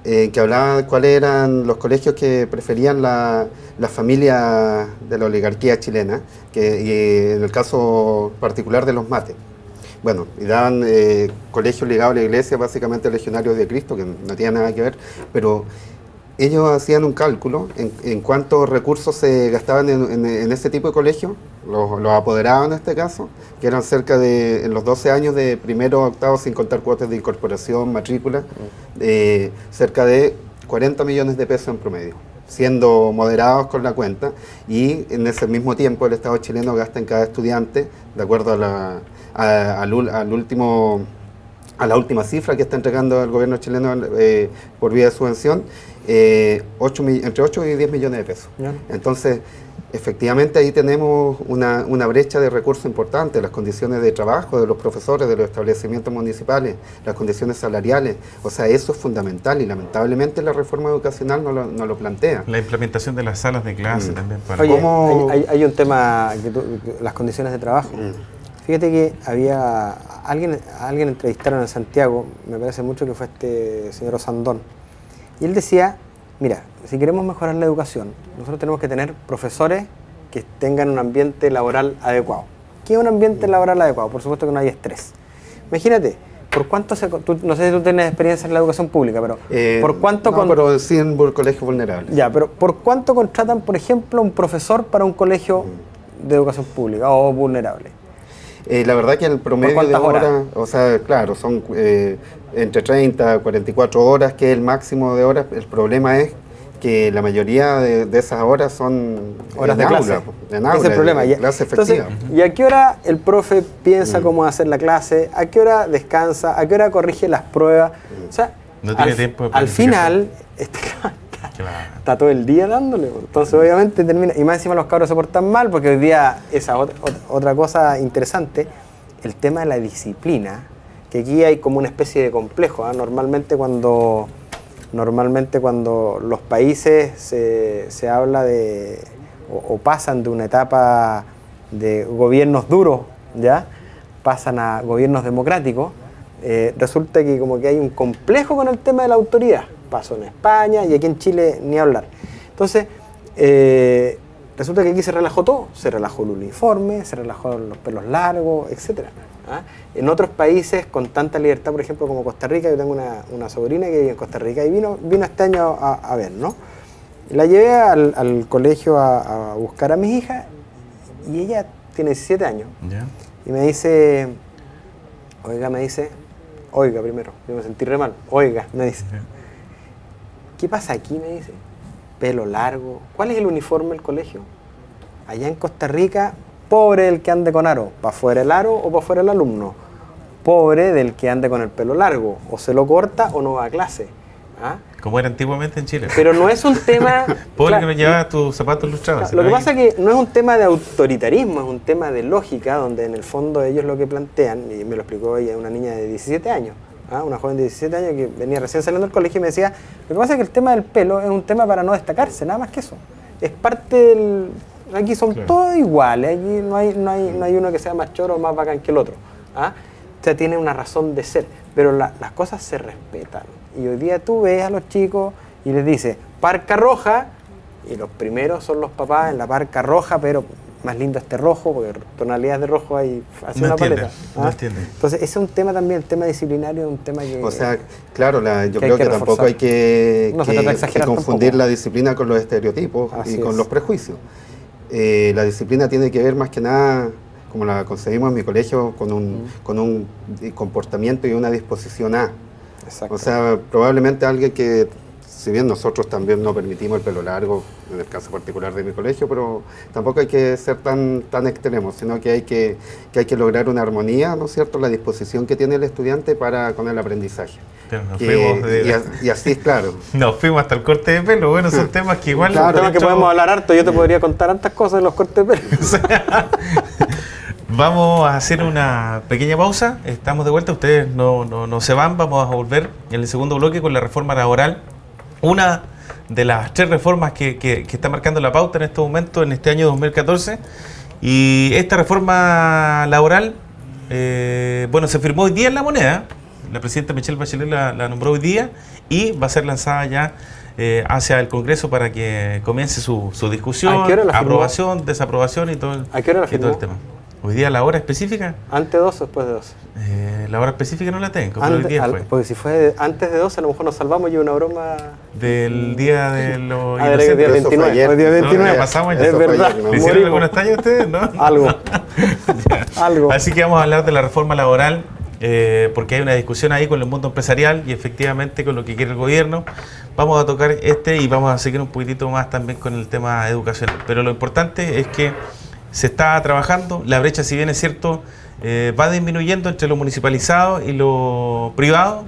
Speaker 2: que hablaba de cuáles eran los colegios que preferían la familia de la oligarquía chilena, y en el caso particular de los mates. Bueno, y daban colegios ligados a la iglesia, básicamente Legionarios de Cristo, que no tiene nada que ver, pero ellos hacían un cálculo en cuántos recursos se gastaban en ese tipo de colegios, los apoderados en este caso, que eran cerca de, en los 12 años de primero a octavo, sin contar cuotas de incorporación, matrícula, cerca de 40 millones de pesos en promedio, siendo moderados con la cuenta, y en ese mismo tiempo el Estado chileno gasta en cada estudiante, de acuerdo a la última cifra que está entregando el gobierno chileno por vía de subvención, entre 8 y 10 millones de pesos. Entonces, efectivamente ahí tenemos una brecha de recursos importante, las condiciones de trabajo de los profesores, de los establecimientos municipales, las condiciones salariales, o sea, eso es fundamental y lamentablemente la reforma educacional no lo plantea.
Speaker 1: La implementación de las salas de clase también. Para
Speaker 3: Oye, hay un tema, las condiciones de trabajo. Fíjate que había alguien entrevistaron en Santiago, me parece mucho que fue este señor Osandón, y él decía, mira, si queremos mejorar la educación, nosotros tenemos que tener profesores que tengan un ambiente laboral adecuado. ¿Qué es un ambiente laboral adecuado? Por supuesto que no hay estrés. Imagínate, ¿por cuánto no sé si tú tienes experiencia en la educación pública, pero ¿por cuánto?
Speaker 2: No, pero sí en colegios vulnerables.
Speaker 3: Ya, pero ¿por cuánto contratan, por ejemplo, un profesor para un colegio de educación pública o vulnerable?
Speaker 2: La verdad que el promedio de hora, o sea, claro, son entre 30 a 44 horas, que es el máximo de horas. El problema es que la mayoría de esas horas son
Speaker 3: horas de clase.
Speaker 2: En aula,
Speaker 3: ese es el problema.
Speaker 2: Clase efectiva.
Speaker 3: Entonces, ¿y a qué hora el profe piensa cómo hacer la clase? ¿A qué hora descansa? ¿A qué hora corrige las pruebas? O sea,
Speaker 1: no tiene tiempo de
Speaker 3: al final,
Speaker 1: Claro.
Speaker 3: está todo el día dándole. Entonces, obviamente, termina. Y más encima los cabros se portan mal, porque hoy día, esa otra cosa interesante, el tema de la disciplina, que aquí hay como una especie de complejo. Normalmente cuando los países se habla de, o pasan de una etapa de gobiernos duros, ¿ya? Pasan a gobiernos democráticos, resulta que como que hay un complejo con el tema de la autoridad. Pasó en España y aquí en Chile ni hablar. Entonces, resulta que aquí se relajó todo. Se relajó el uniforme, se relajó los pelos largos, etc. ¿Ah? En otros países con tanta libertad, por ejemplo, como Costa Rica, yo tengo una sobrina que vive en Costa Rica y vino este año a ver, ¿no? La llevé al colegio a buscar a mis hijas y ella tiene 17 años.
Speaker 1: ¿Ya?
Speaker 3: Y me dice, oiga primero, yo me sentí re mal, oiga, me dice. ¿Qué pasa aquí? Me dice. Pelo largo. ¿Cuál es el uniforme del colegio? Allá en Costa Rica, pobre el que ande con aro. ¿Para afuera el aro o para afuera el alumno? Pobre del que ande con el pelo largo. O se lo corta o no va a clase. ¿Ah?
Speaker 1: Como era antiguamente en Chile.
Speaker 3: Pero no es un tema...
Speaker 1: Pobre que no llevaba tus zapatos lustrados.
Speaker 3: Lo que pasa es que no es un tema de autoritarismo, es un tema de lógica, donde en el fondo ellos lo que plantean, y me lo explicó ella, una niña de 17 años, una joven de 17 años que venía recién saliendo del colegio y me decía, lo que pasa es que el tema del pelo es un tema para no destacarse, nada más que eso. Es parte del... Aquí son todos iguales, aquí no hay uno que sea más choro o más bacán que el otro. O sea, tiene una razón de ser, pero las cosas se respetan. Y hoy día tú ves a los chicos y les dices, parca roja, y los primeros son los papás en la parca roja, pero más lindo este rojo, porque tonalidades de rojo hay así
Speaker 1: no
Speaker 3: una
Speaker 1: entiende,
Speaker 3: paleta.
Speaker 1: No entiende.
Speaker 3: Entonces, ese es un tema también, el tema disciplinario es un tema que...
Speaker 2: O sea, claro, yo
Speaker 3: que
Speaker 2: creo
Speaker 3: hay que
Speaker 2: que tampoco hay que
Speaker 3: no se trata de exagerar
Speaker 2: confundir
Speaker 3: tampoco.
Speaker 2: la disciplina con los estereotipos
Speaker 3: Así
Speaker 2: y con
Speaker 3: es.
Speaker 2: los prejuicios. La disciplina tiene que ver más que nada, como la concebimos en mi colegio, con un comportamiento y una disposición a.
Speaker 3: Exacto.
Speaker 2: O sea, probablemente alguien que, si bien nosotros también no permitimos el pelo largo, en el caso particular de mi colegio, pero tampoco hay que ser tan extremos, sino que hay que lograr una armonía, ¿no es cierto?, la disposición que tiene el estudiante con el aprendizaje.
Speaker 1: Pero nos fuimos
Speaker 2: y así, claro.
Speaker 1: Nos fuimos hasta el corte de pelo. Bueno, son temas que igual...
Speaker 3: Claro, temas que podemos hablar harto. Yo te podría contar hartas cosas de los cortes de pelo.
Speaker 1: Vamos a hacer una pequeña pausa. Estamos de vuelta. Ustedes no se van. Vamos a volver en el segundo bloque con la reforma laboral. Una de las 3 reformas que está marcando la pauta en este momento, en este año 2014. Y esta reforma laboral, se firmó hoy día en La Moneda. La presidenta Michelle Bachelet la nombró hoy día y va a ser lanzada ya hacia el Congreso para que comience su discusión, aprobación, desaprobación y todo,
Speaker 3: ¿A qué hora la firmó?
Speaker 1: todo el tema. Hoy día la hora específica.
Speaker 3: ¿Antes de 12 o después de 12?
Speaker 1: La hora específica no la tengo, pero hoy día fue.
Speaker 3: Porque si fue antes de 12 a lo mejor nos salvamos y una broma...
Speaker 1: Del día de los
Speaker 3: inocentes. Día 29. Hoy día 29.
Speaker 1: Ya pasamos, ya
Speaker 3: es verdad.
Speaker 1: ¿Le hicieron algún estallo a ustedes? ¿No?
Speaker 3: Algo.
Speaker 1: Así que vamos a hablar de la reforma laboral. Porque hay una discusión ahí con el mundo empresarial y efectivamente con lo que quiere el gobierno. Vamos a tocar y vamos a seguir un poquitito más también con el tema educacional. Pero lo importante es que se está trabajando, la brecha, si bien es cierto, va disminuyendo entre lo municipalizado y lo privado.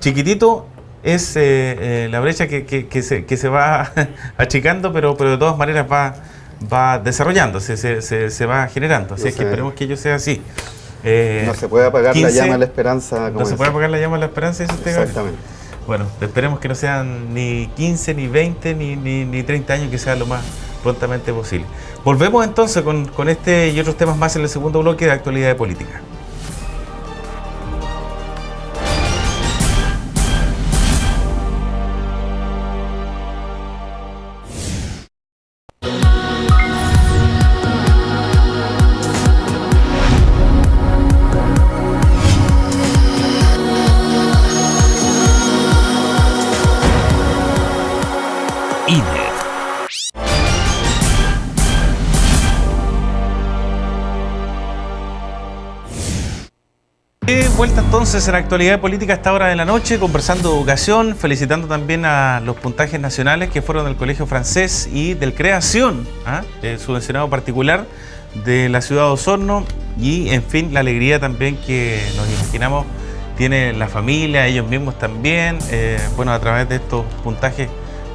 Speaker 1: Chiquitito es la brecha que se va achicando, pero de todas maneras va desarrollándose, se va generando. Así es que esperemos que ello sea así.
Speaker 2: No se puede apagar 15, la llama de la esperanza.
Speaker 1: No se puede apagar la llama de la esperanza, ¿eso usted?
Speaker 2: Exactamente.
Speaker 1: Bueno, esperemos que no sean ni 15, ni 20, ni 30 años, que sea lo más prontamente posible. Volvemos entonces con este y otros temas más en el segundo bloque de Actualidad de Política. vuelta entonces en Actualidad Política a esta hora de la noche, conversando de educación, felicitando también a los puntajes nacionales que fueron del Colegio Francés y del Creación, subvencionado particular de la ciudad de Osorno, y en fin, la alegría también que nos imaginamos tiene la familia, ellos mismos también, a través de estos puntajes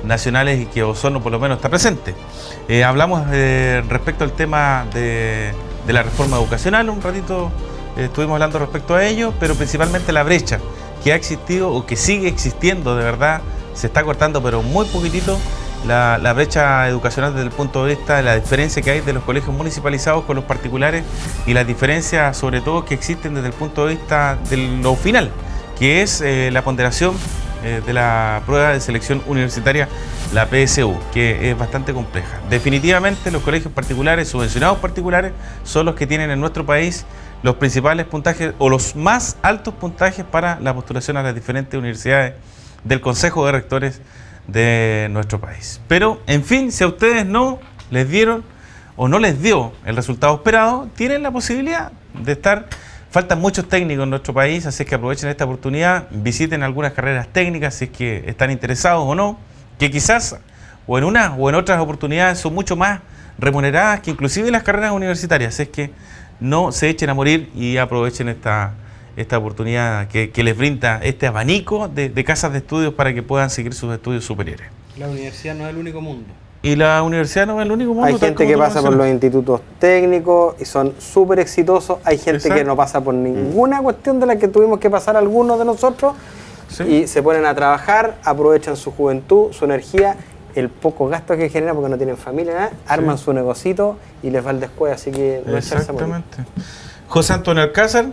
Speaker 1: nacionales y que Osorno por lo menos está presente. Hablamos respecto al tema de la reforma educacional, un ratito estuvimos hablando respecto a ello, pero principalmente la brecha que ha existido o que sigue existiendo, de verdad, se está cortando, pero muy poquitito, la brecha educacional desde el punto de vista de la diferencia que hay de los colegios municipalizados con los particulares y las diferencias sobre todo que existen desde el punto de vista de lo final, que es la ponderación de la prueba de selección universitaria, la PSU, que es bastante compleja. Definitivamente los colegios particulares, subvencionados particulares, son los que tienen en nuestro país los principales puntajes o los más altos puntajes para la postulación a las diferentes universidades del Consejo de Rectores de nuestro país. Pero, en fin, si a ustedes no les dieron o no les dio el resultado esperado, tienen la posibilidad de estar. Faltan muchos técnicos en nuestro país, así que aprovechen esta oportunidad, visiten algunas carreras técnicas si es que están interesados o no, que quizás o en unas o en otras oportunidades son mucho más remuneradas que inclusive las carreras universitarias, así es que no se echen a morir y aprovechen esta oportunidad que les brinda este abanico de casas de estudios para que puedan seguir sus estudios superiores.
Speaker 4: La universidad no es el único mundo.
Speaker 1: Y la universidad no es el único mundo.
Speaker 3: Hay gente que pasa por los institutos técnicos y son súper exitosos. Hay gente que no pasa por ninguna cuestión de la que tuvimos que pasar algunos de nosotros. Sí. Y se ponen a trabajar, aprovechan su juventud, su energía, el poco gasto que genera porque no tienen familia, arman su negocito y les va al descueve, así que no echarse a morir.
Speaker 1: Exactamente. José Antonio Alcázar,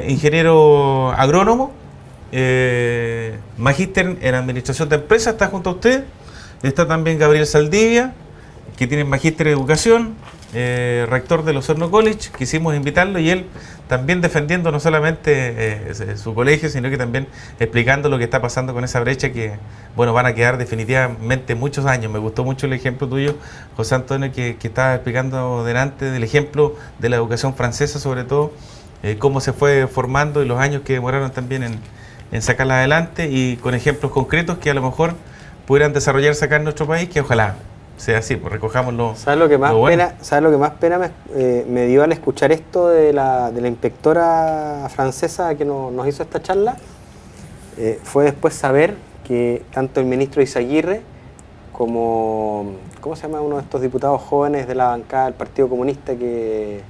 Speaker 1: ingeniero agrónomo, magíster en administración de empresas, está junto a usted. Está también Gabriel Saldivia, que tiene magíster en educación, rector del Osorno College. Quisimos invitarlo y él también defendiendo no solamente su colegio, sino que también explicando lo que está pasando con esa brecha que, van a quedar definitivamente muchos años. Me gustó mucho el ejemplo tuyo, José Antonio, que estaba explicando delante del ejemplo de la educación francesa, sobre todo, cómo se fue formando y los años que demoraron también en sacarla adelante y con ejemplos concretos que a lo mejor pudieran desarrollarse acá en nuestro país, que ojalá sea así, pues recojámoslo.
Speaker 3: ¿Sabes lo que más pena me dio al escuchar esto de la inspectora francesa que nos hizo esta charla? Fue después saber que tanto el ministro Izaguirre como, ¿cómo se llama uno de estos diputados jóvenes de la bancada del Partido Comunista que...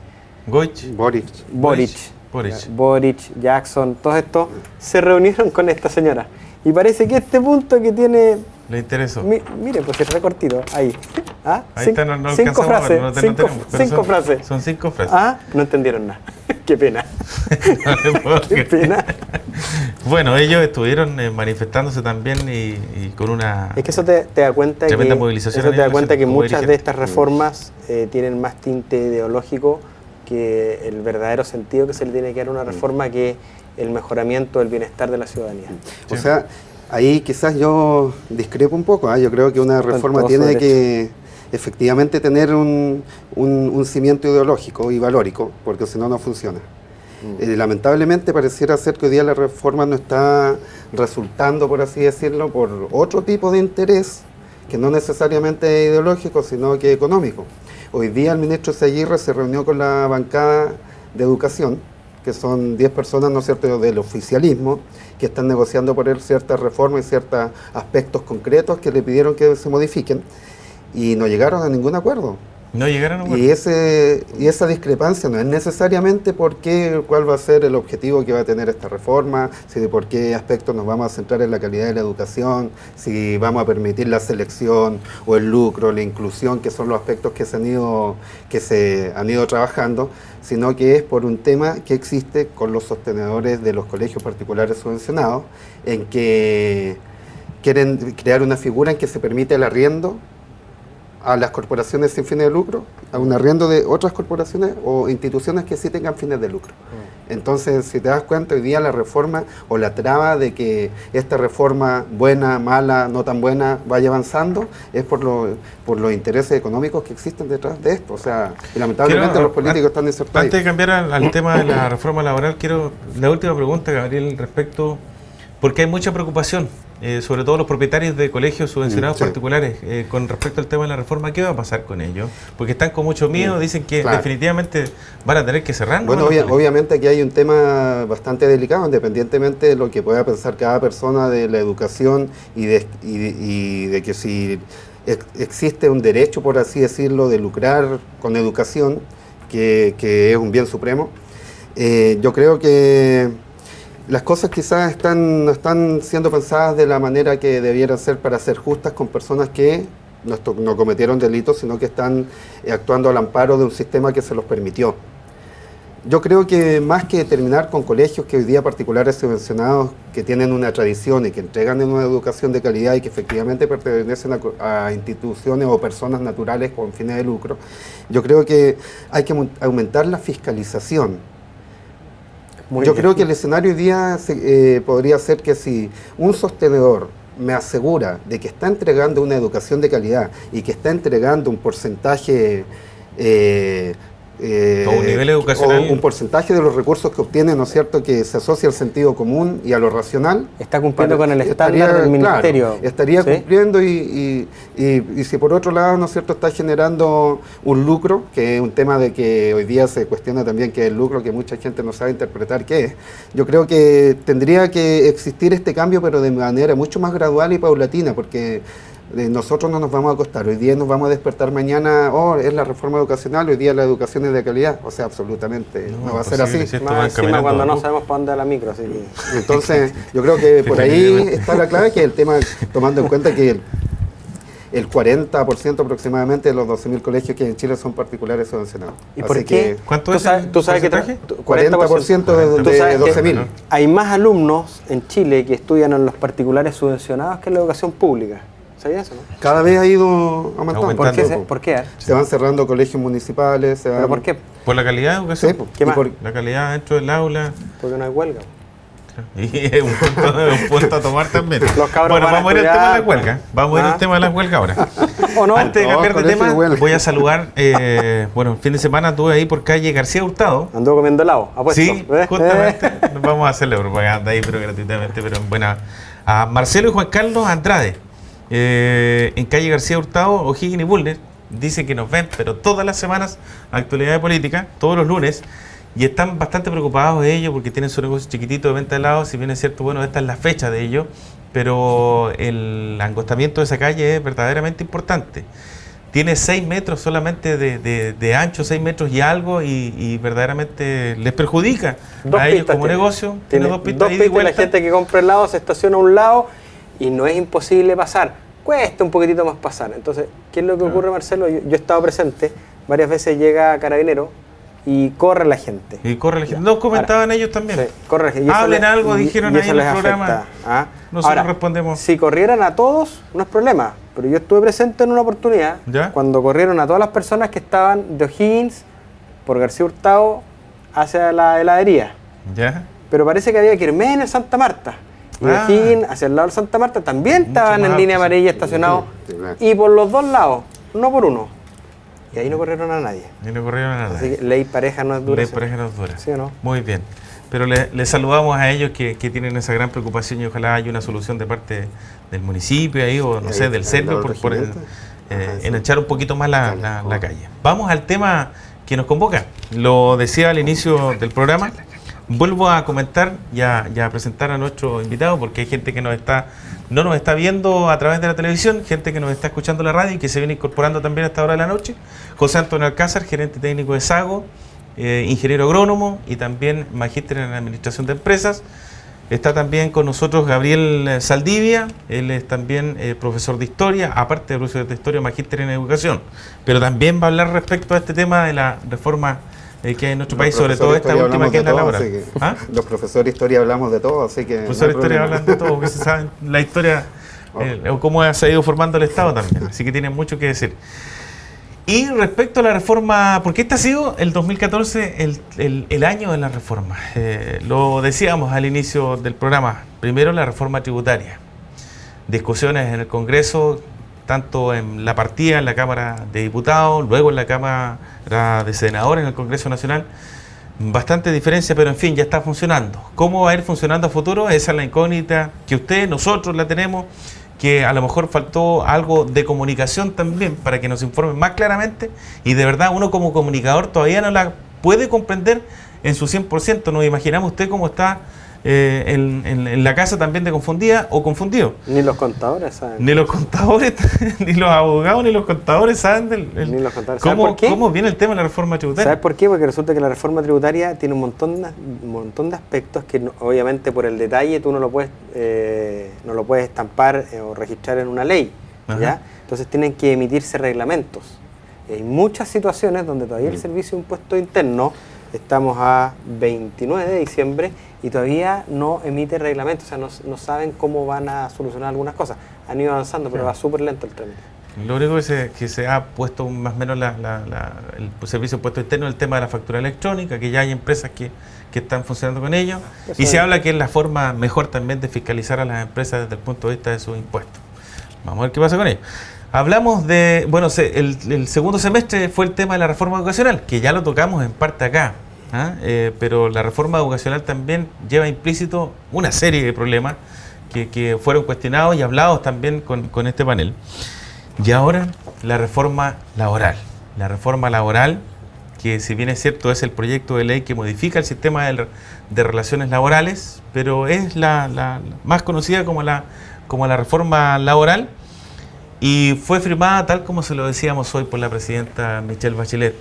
Speaker 3: Boric, Jackson, todos estos se reunieron con esta señora. Y parece que este punto que tiene...
Speaker 1: Le interesó.
Speaker 3: Mire, pues es recortito, ahí.
Speaker 1: ¿Ah? Ahí está, no
Speaker 3: cinco frases. Cinco frases.
Speaker 1: Son 5 frases.
Speaker 3: Ah, no entendieron nada. Qué pena. Qué pena.
Speaker 1: Bueno, ellos estuvieron manifestándose también y con una...
Speaker 3: Es que eso te da cuenta
Speaker 1: tremenda movilización.
Speaker 3: Eso te da cuenta que muchas de estas reformas tienen más tinte ideológico que el verdadero sentido que se le tiene que dar a una reforma, que el mejoramiento del bienestar de la ciudadanía.
Speaker 2: O sea, ahí quizás yo discrepo un poco. Yo creo que una reforma tiene que efectivamente tener un cimiento ideológico y valórico, porque si no, no funciona. Lamentablemente pareciera ser que hoy día la reforma no está resultando, por así decirlo, por otro tipo de interés, que no necesariamente es ideológico, sino que económico. Hoy día el ministro Izaguirre se reunió con la bancada de educación, que son 10 personas, ¿no es cierto?, del oficialismo, que están negociando por él ciertas reformas y ciertos aspectos concretos que le pidieron que se modifiquen, y no llegaron a ningún acuerdo.
Speaker 1: No llegaron a acuerdo.
Speaker 2: Y esa discrepancia no es necesariamente cuál va a ser el objetivo que va a tener esta reforma, si de por qué aspectos nos vamos a centrar en la calidad de la educación, si vamos a permitir la selección o el lucro, la inclusión, que son los aspectos que se han ido trabajando, sino que es por un tema que existe con los sostenedores de los colegios particulares subvencionados, en que quieren crear una figura en que se permite el arriendo a las corporaciones sin fines de lucro, a un arriendo de otras corporaciones o instituciones que sí tengan fines de lucro. Entonces, si te das cuenta, hoy día la reforma o la traba de que esta reforma buena, mala, no tan buena, vaya avanzando, es por los intereses económicos que existen detrás de esto. O sea, y lamentablemente los políticos están insertados.
Speaker 1: Antes de cambiar al tema de la reforma laboral, quiero la última pregunta, Gabriel, respecto, porque hay mucha preocupación, sobre todo los propietarios de colegios subvencionados particulares, con respecto al tema de la reforma. ¿Qué va a pasar con ellos? Porque están con mucho miedo, dicen que definitivamente van a tener que cerrar.
Speaker 2: Bueno, obviamente aquí hay un tema bastante delicado, independientemente de lo que pueda pensar cada persona de la educación y de que si existe un derecho, por así decirlo, de lucrar con educación, que es un bien supremo. Yo creo que las cosas quizás no están siendo pensadas de la manera que debieran ser para ser justas con personas que no cometieron delitos, sino que están actuando al amparo de un sistema que se los permitió. Yo creo que más que terminar con colegios que hoy día particulares subvencionados que tienen una tradición y que entregan una educación de calidad y que efectivamente pertenecen a instituciones o personas naturales con fines de lucro, yo creo que hay que aumentar la fiscalización. Yo creo que el escenario hoy día podría ser que si un sostenedor me asegura de que está entregando una educación de calidad y que está entregando un porcentaje
Speaker 1: un nivel educacional,
Speaker 2: un porcentaje de los recursos que obtiene, ¿no es cierto?, que se asocia al sentido común y a lo racional.
Speaker 3: Está cumpliendo con el estándar del ministerio.
Speaker 2: Claro, estaría cumpliendo y si por otro lado, ¿no es cierto?, está generando un lucro, que es un tema de que hoy día se cuestiona también qué es el lucro, que mucha gente no sabe interpretar qué es. Yo creo que tendría que existir este cambio, pero de manera mucho más gradual y paulatina, porque nosotros no nos vamos a acostar, hoy día nos vamos a despertar mañana, es la reforma educacional, hoy día la educación es de calidad, o sea, absolutamente no va a ser así.
Speaker 3: Más encima cuando no sabemos para dónde va la micro. Así que...
Speaker 2: Entonces, yo creo que por ahí está la clave, que es el tema, tomando en cuenta que el 40% aproximadamente de los 12.000 colegios que hay en Chile son particulares subvencionados.
Speaker 3: ¿Y por qué?
Speaker 1: ¿Cuánto es?
Speaker 3: ¿Tú sabes qué traje?
Speaker 2: 40% de 12.000.
Speaker 3: Hay más alumnos en Chile que estudian en los particulares subvencionados que en la educación pública. ¿Sabías eso, no?
Speaker 2: Cada vez ha ido aumentando.
Speaker 3: ¿Por qué?
Speaker 2: Se van cerrando colegios municipales.
Speaker 3: ¿Pero por qué?
Speaker 1: Por la calidad de educación.
Speaker 2: Sí,
Speaker 3: ¿Qué más?
Speaker 1: La calidad dentro del aula.
Speaker 3: Porque no hay huelga.
Speaker 1: Y es un punto a tomar también.
Speaker 3: Bueno,
Speaker 1: vamos a ir al tema de la huelga. Vamos a ir al tema de la huelga ahora.
Speaker 3: ¿O no?
Speaker 1: Antes de cambiar de tema, voy a saludar. Bueno, el fin de semana estuve ahí por calle García Hurtado.
Speaker 3: Anduvo comiendo helado, apuesto.
Speaker 1: Sí, justamente. Vamos a hacerle propaganda ahí, pero gratuitamente, pero en buena. A Marcelo y Juan Carlos Andrade. En calle García Hurtado, O'Higgins y Bulnes, dicen que nos ven, pero todas las semanas, Actualidad de Política, todos los lunes, y están bastante preocupados de ello porque tienen su negocio chiquitito de venta de helados. Si bien es cierto, bueno, esta es la fecha de ello, pero el angostamiento de esa calle es verdaderamente importante. Tiene 6 metros solamente de ancho, 6 metros y algo, y verdaderamente les perjudica a ellos como negocio.
Speaker 3: Tiene 2 pistas y la gente que compra helado se estaciona a un lado y no es imposible pasar. Cuesta un poquitito más pasar. Entonces, ¿qué es lo que ocurre, Marcelo? Yo he estado presente, varias veces llega Carabinero y corre la gente.
Speaker 1: Nos comentaban ellos también.
Speaker 3: Sí, corre la gente.
Speaker 1: Hablen algo, dijeron ahí en el programa. Nosotros
Speaker 3: ahora,
Speaker 1: respondemos.
Speaker 3: Si corrieran a todos, no es problema. Pero yo estuve presente en una oportunidad cuando corrieron a todas las personas que estaban de O'Higgins por García Hurtado hacia la heladería.
Speaker 1: ¿Ya?
Speaker 3: Pero parece que había que ir menos en Santa Marta. Y O'Higgins, hacia el lado de Santa Marta, también estaban en línea amarilla estacionados. Y por los dos lados, no por uno. Y ahí no corrieron a nadie. Así que ley pareja no es dura.
Speaker 1: Ley pareja no es dura.
Speaker 3: ¿Sí o no?
Speaker 1: Muy bien. Pero le saludamos a ellos que tienen esa gran preocupación y ojalá haya una solución de parte del municipio ahí, o no sé, del centro, por enanchar un poquito más la calle. Vamos al tema que nos convoca. Lo decía al inicio del programa. Vuelvo a comentar y a presentar a nuestro invitado, porque hay gente que no nos está viendo a través de la televisión, gente que nos está escuchando en la radio y que se viene incorporando también a esta hora de la noche. José Antonio Alcázar, gerente técnico de Sago, ingeniero agrónomo y también magíster en administración de empresas. Está también con nosotros Gabriel Saldivia, él es también profesor de historia, aparte de profesor de historia, magíster en educación, pero también va a hablar respecto a este tema de la reforma que hay en nuestro país, sobre todo esta última que es la laboral.
Speaker 2: Los profesores de historia hablamos de todo, así que...
Speaker 1: Los profesores de historia hablan de todo, porque se saben la historia o cómo se ha ido formando el Estado también, así que tienen mucho que decir. Y respecto a la reforma, porque este ha sido el 2014 el año de la reforma. Lo decíamos al inicio del programa. Primero la reforma tributaria. Discusiones en el Congreso, tanto en la partida, en la Cámara de Diputados, luego en la Cámara de Senadores, en el Congreso Nacional. Bastante diferencia, pero en fin, ya está funcionando. ¿Cómo va a ir funcionando a futuro? Esa es la incógnita que nosotros la tenemos, que a lo mejor faltó algo de comunicación también para que nos informen más claramente, y de verdad uno como comunicador todavía no la puede comprender en su 100%. Nos imaginamos usted cómo está en la casa también de confundida o confundido.
Speaker 3: Ni los contadores saben.
Speaker 1: Ni los contadores, ni los abogados, ni los contadores saben
Speaker 3: Ni los contadores. ¿Sabes por qué?
Speaker 1: cómo viene el tema de la reforma tributaria.
Speaker 3: ¿Sabes por qué? Porque resulta que la reforma tributaria tiene un montón de aspectos que obviamente por el detalle tú no lo puedes estampar o registrar en una ley, ¿ya? Entonces tienen que emitirse reglamentos. Hay muchas situaciones donde todavía el Servicio de Impuesto Interno, estamos a 29 de diciembre y todavía no emite reglamentos, o sea, no saben cómo van a solucionar algunas cosas. Han ido avanzando, pero va súper lento el trámite.
Speaker 1: Lo único que se ha puesto más o menos el Servicio de Impuesto Interno, el tema de la factura electrónica, que ya hay empresas que están funcionando con ello, y se habla que es la forma mejor también de fiscalizar a las empresas desde el punto de vista de sus impuestos. Vamos a ver qué pasa con ello. Hablamos de, el segundo semestre fue el tema de la reforma educacional, que ya lo tocamos en parte acá, pero la reforma educacional también lleva implícito una serie de problemas que fueron cuestionados y hablados también con este panel. Y ahora la reforma laboral. La reforma laboral, que si bien es cierto es el proyecto de ley que modifica el sistema de relaciones laborales, pero es la más conocida como la reforma laboral, y fue firmada tal como se lo decíamos hoy por la presidenta Michelle Bachelet.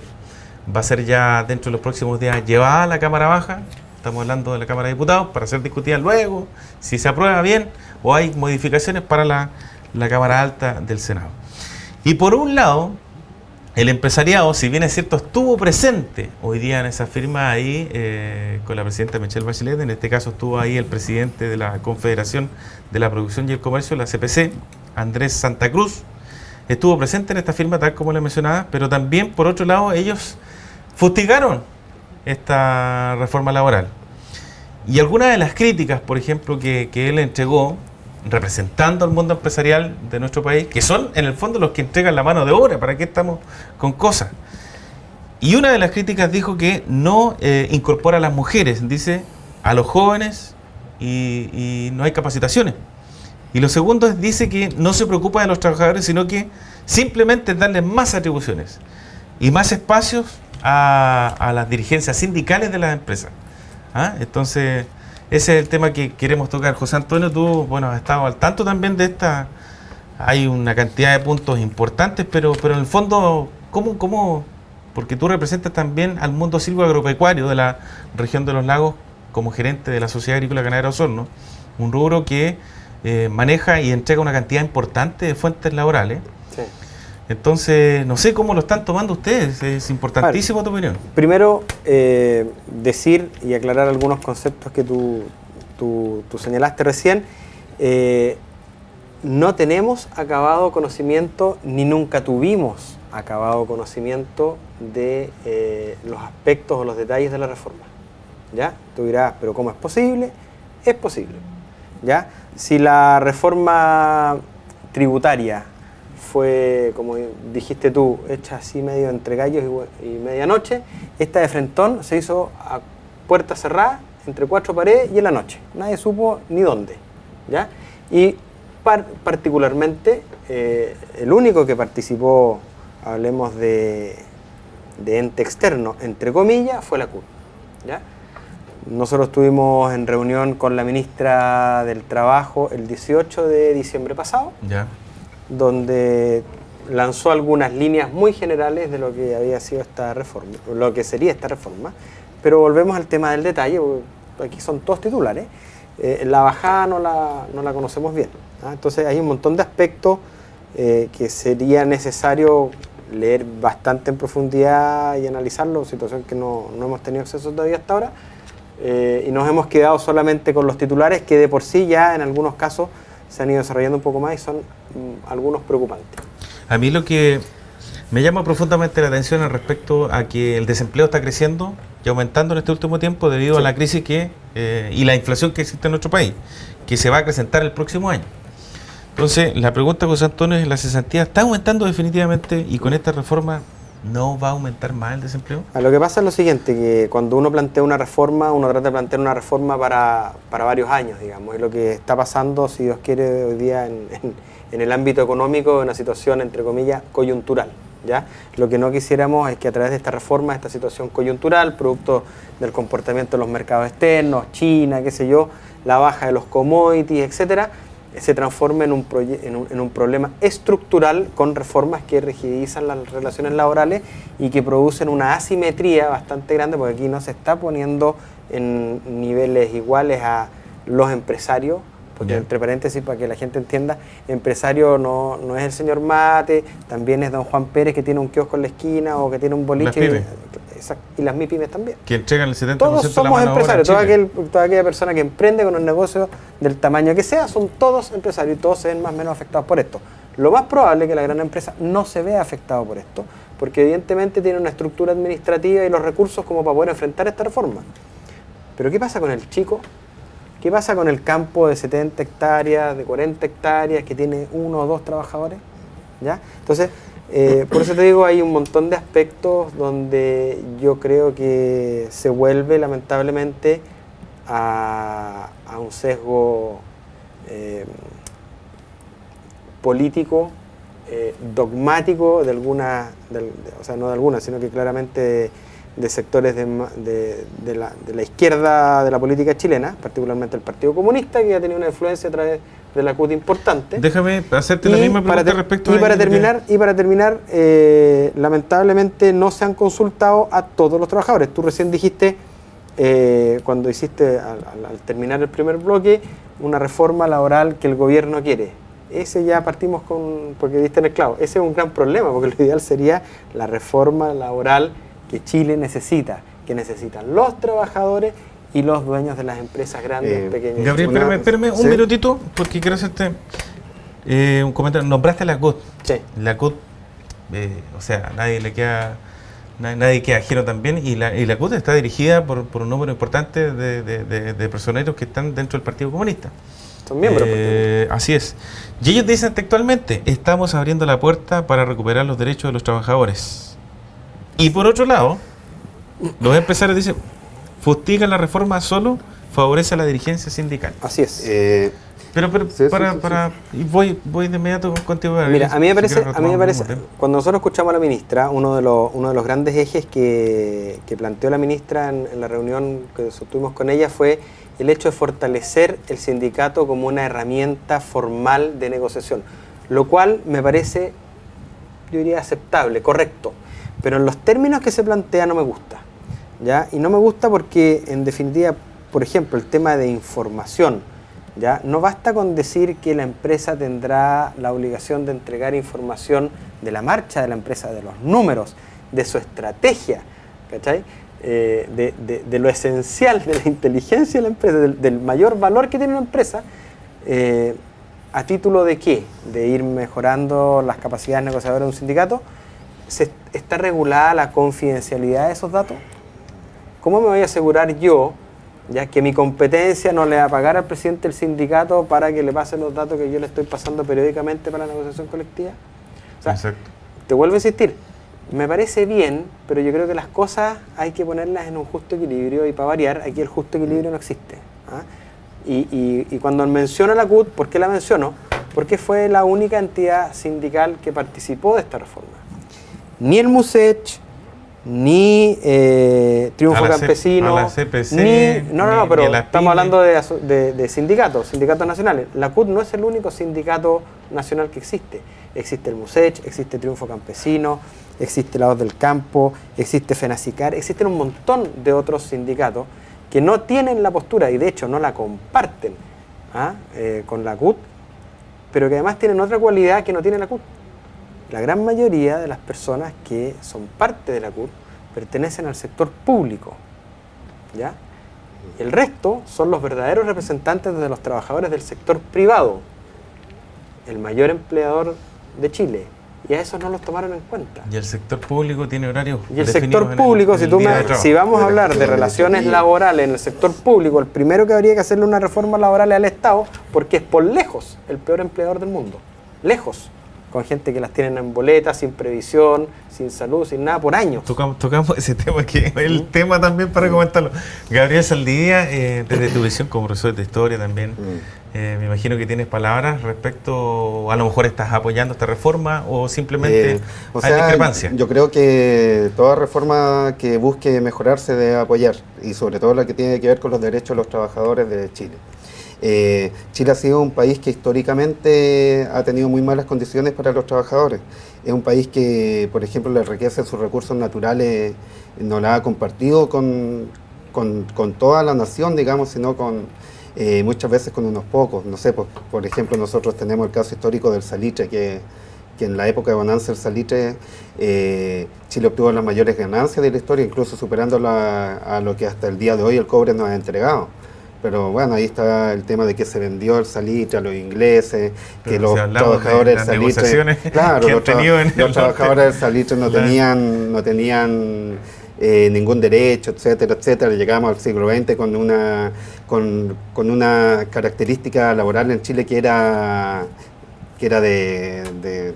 Speaker 1: Va a ser ya dentro de los próximos días llevada a la Cámara Baja, estamos hablando de la Cámara de Diputados, para ser discutida luego, si se aprueba bien o hay modificaciones para la Cámara Alta del Senado. Y por un lado, el empresariado, si bien es cierto, estuvo presente hoy día en esa firma ahí con la presidenta Michelle Bachelet. En este caso estuvo ahí el presidente de la Confederación de la Producción y el Comercio, la CPC, Andrés Santa Cruz. Estuvo presente en esta firma, tal como le mencionaba, pero también, por otro lado, ellos fustigaron esta reforma laboral. Y algunas de las críticas, por ejemplo, que él entregó, representando al mundo empresarial de nuestro país, que son en el fondo los que entregan la mano de obra, ¿para qué estamos con cosas? Y una de las críticas dijo que no incorpora a las mujeres, dice, a los jóvenes y no hay capacitaciones. Y lo segundo es, dice que no se preocupa de los trabajadores, sino que simplemente darles más atribuciones y más espacios a las dirigencias sindicales de las empresas. Entonces, ese es el tema que queremos tocar. José Antonio, tú, has estado al tanto también de esta. Hay una cantidad de puntos importantes, pero en el fondo, ¿cómo? Porque tú representas también al mundo silvoagropecuario de la región de los lagos como gerente de la Sociedad Agrícola Ganadera Osorno, un rubro que maneja y entrega una cantidad importante de fuentes laborales.
Speaker 3: Sí.
Speaker 1: Entonces, no sé cómo lo están tomando ustedes, es importantísimo tu opinión.
Speaker 3: Primero, decir y aclarar algunos conceptos que tú señalaste recién. No tenemos acabado conocimiento, ni nunca tuvimos acabado conocimiento de los aspectos o los detalles de la reforma. ¿Ya? Tú dirás, ¿pero cómo es posible? Es posible. ¿Ya? Si la reforma tributaria fue, como dijiste tú, hecha así medio entre gallos y medianoche, esta de frentón se hizo a puerta cerrada, entre cuatro paredes y en la noche. Nadie supo ni dónde. ¿Ya? Y particularmente, el único que participó, hablemos de ente externo, entre comillas, fue la CUT. ¿Ya? Nosotros estuvimos en reunión con la ministra del Trabajo el 18 de diciembre pasado,
Speaker 1: Ya.
Speaker 3: donde lanzó algunas líneas muy generales de lo que había sido esta reforma, lo que sería esta reforma, pero volvemos al tema del detalle, porque aquí son todos titulares. La bajada no la conocemos bien, ¿ah? Entonces hay un montón de aspectos que sería necesario leer bastante en profundidad y analizarlo, situación que no hemos tenido acceso todavía hasta ahora. Y nos hemos quedado solamente con los titulares que de por sí ya en algunos casos se han ido desarrollando un poco más y son algunos preocupantes.
Speaker 1: A mí lo que Me llama profundamente la atención al respecto a que el desempleo está creciendo y aumentando en este último tiempo debido a la crisis y la inflación que existe en nuestro país, que se va a acrecentar el próximo año. Entonces, la pregunta, José Antonio, es: ¿la cesantía está aumentando definitivamente y con esta reforma no va a aumentar más el desempleo?
Speaker 3: Lo que pasa es lo siguiente, que cuando uno plantea una reforma, uno trata de plantear una reforma para varios años, digamos, y lo que está pasando, si Dios quiere, hoy día en el ámbito económico, es una situación, entre comillas, coyuntural, ¿ya? Lo que no quisiéramos es que a través de esta reforma, esta situación coyuntural, producto del comportamiento de los mercados externos, China, qué sé yo, la baja de los commodities, etcétera, se transforme en un problema estructural con reformas que rigidizan las relaciones laborales y que producen una asimetría bastante grande, porque aquí no se está poniendo en niveles iguales a los empresarios, porque entre paréntesis, para que la gente entienda, empresario no es el señor Mate, también es don Juan Pérez, que tiene un kiosco en la esquina o que tiene un boliche.
Speaker 1: Las pymes.
Speaker 3: Y las MIPYMES también.
Speaker 1: Que entregan el 70%
Speaker 3: Todos
Speaker 1: de la
Speaker 3: somos
Speaker 1: mano de obra en
Speaker 3: empresarios,
Speaker 1: Chile.
Speaker 3: toda aquella persona que emprende con un negocio del tamaño que sea, son todos empresarios y todos se ven más o menos afectados por esto. Lo más probable es que la gran empresa no se vea afectado por esto, porque evidentemente tiene una estructura administrativa y los recursos como para poder enfrentar esta reforma. Pero ¿qué pasa con el chico? ¿Qué pasa con el campo de 70 hectáreas, de 40 hectáreas, que tiene 1 o 2 trabajadores? ¿Ya? Entonces, por eso te digo, hay un montón de aspectos donde yo creo que se vuelve lamentablemente a un sesgo político, dogmático o sea, no de algunas, sino que claramente de sectores de la izquierda de la política chilena, particularmente el Partido Comunista, que ha tenido una influencia a través de la CUT importante.
Speaker 1: Déjame hacerte la misma pregunta respecto a...
Speaker 3: Y para terminar, lamentablemente no se han consultado a todos los trabajadores. Tú recién dijiste, cuando hiciste, al terminar el primer bloque, una reforma laboral que el gobierno quiere. Ese ya partimos porque diste en el clavo. Ese es un gran problema, porque lo ideal sería la reforma laboral que Chile necesita, que necesitan los trabajadores y los dueños de las empresas grandes, pequeñas.
Speaker 1: Gabriel, espérame un minutito, porque quiero hacerte un comentario. Nombraste la CUT.
Speaker 3: Sí.
Speaker 1: La CUT, o sea, nadie queda ajeno también, y la CUT está dirigida por un número importante de personeros que están dentro del Partido Comunista.
Speaker 3: Son miembros.
Speaker 1: Así es. Y ellos dicen textualmente: estamos abriendo la puerta para recuperar los derechos de los trabajadores. Y por otro lado, los empresarios dicen: fustigan la reforma, solo favorece a la dirigencia sindical.
Speaker 3: Así es.
Speaker 1: Pero
Speaker 2: Sí.
Speaker 1: y voy de inmediato contigo.
Speaker 3: Mira, a mí me parece, cuando nosotros escuchamos a la ministra, uno de los grandes ejes que planteó la ministra en la reunión que tuvimos con ella fue el hecho de fortalecer el sindicato como una herramienta formal de negociación, lo cual me parece, yo diría, aceptable, correcto. Pero en los términos que se plantea no me gusta, ¿ya? Y no me gusta porque, en definitiva, por ejemplo, el tema de información, ¿ya? No basta con decir que la empresa tendrá la obligación de entregar información de la marcha de la empresa, de los números, de su estrategia, ¿cachai? De lo esencial de la inteligencia de la empresa, del mayor valor que tiene una empresa, ¿a título de qué? De ir mejorando las capacidades negociadoras de un sindicato. ¿Está regulada la confidencialidad de esos datos? ¿Cómo me voy a asegurar yo, ya que mi competencia no le va a pagar al presidente del sindicato para que le pase los datos que yo le estoy pasando periódicamente para la negociación colectiva? O sea,
Speaker 1: exacto.
Speaker 3: Te vuelvo a insistir, me parece bien, pero yo creo que las cosas hay que ponerlas en un justo equilibrio, y para variar, aquí el justo equilibrio no existe. ¿Ah? Y cuando menciono la CUT, ¿por qué la menciono? Porque fue la única entidad sindical que participó de esta reforma. Ni el MUSECH, ni Triunfo Campesino, pero estamos hablando de sindicatos nacionales. La CUT no es el único sindicato nacional que existe. Existe el MUSECH, existe Triunfo Campesino, existe la Voz del Campo, existe FENACICAR, existen un montón de otros sindicatos que no tienen la postura, y de hecho no la comparten con la CUT, pero que además tienen otra cualidad que no tiene la CUT. La gran mayoría de las personas que son parte de la CUT pertenecen al sector público, ¿ya? El resto son los verdaderos representantes de los trabajadores del sector privado, el mayor empleador de Chile, y a esos no los tomaron en cuenta.
Speaker 1: Y el sector público tiene horarios
Speaker 3: Y el
Speaker 1: definidos
Speaker 3: sector público,
Speaker 1: en el día de trabajo.
Speaker 3: si vamos a hablar de relaciones laborales en el sector público, el primero que habría que hacerle una reforma laboral es al Estado, porque es por lejos el peor empleador del mundo. Lejos. Con gente que las tienen en boletas, sin previsión, sin salud, sin nada, por años.
Speaker 1: Tocamos ese tema, que es el tema también para comentarlo. Gabriel Saldivia, desde tu visión como profesor de historia también, me imagino que tienes palabras respecto, a lo mejor estás apoyando esta reforma o simplemente hay discrepancia.
Speaker 2: Yo creo que toda reforma que busque mejorarse debe apoyar, y sobre todo la que tiene que ver con los derechos de los trabajadores de Chile. Chile ha sido un país que históricamente ha tenido muy malas condiciones para los trabajadores. Es un país que, por ejemplo, la riqueza de sus recursos naturales no la ha compartido con toda la nación, digamos, sino con muchas veces con unos pocos. No sé, por ejemplo, nosotros tenemos el caso histórico del salitre, que en la época de bonanza del salitre, Chile obtuvo las mayores ganancias de la historia, incluso superando a lo que hasta el día de hoy el cobre nos ha entregado. Pero bueno, ahí está el tema de que se vendió el salitre a los ingleses, que los trabajadores del salitre, claro, los trabajadores del salitre no tenían ningún derecho, etcétera, etcétera. Llegamos al siglo XX con una característica laboral en Chile que era de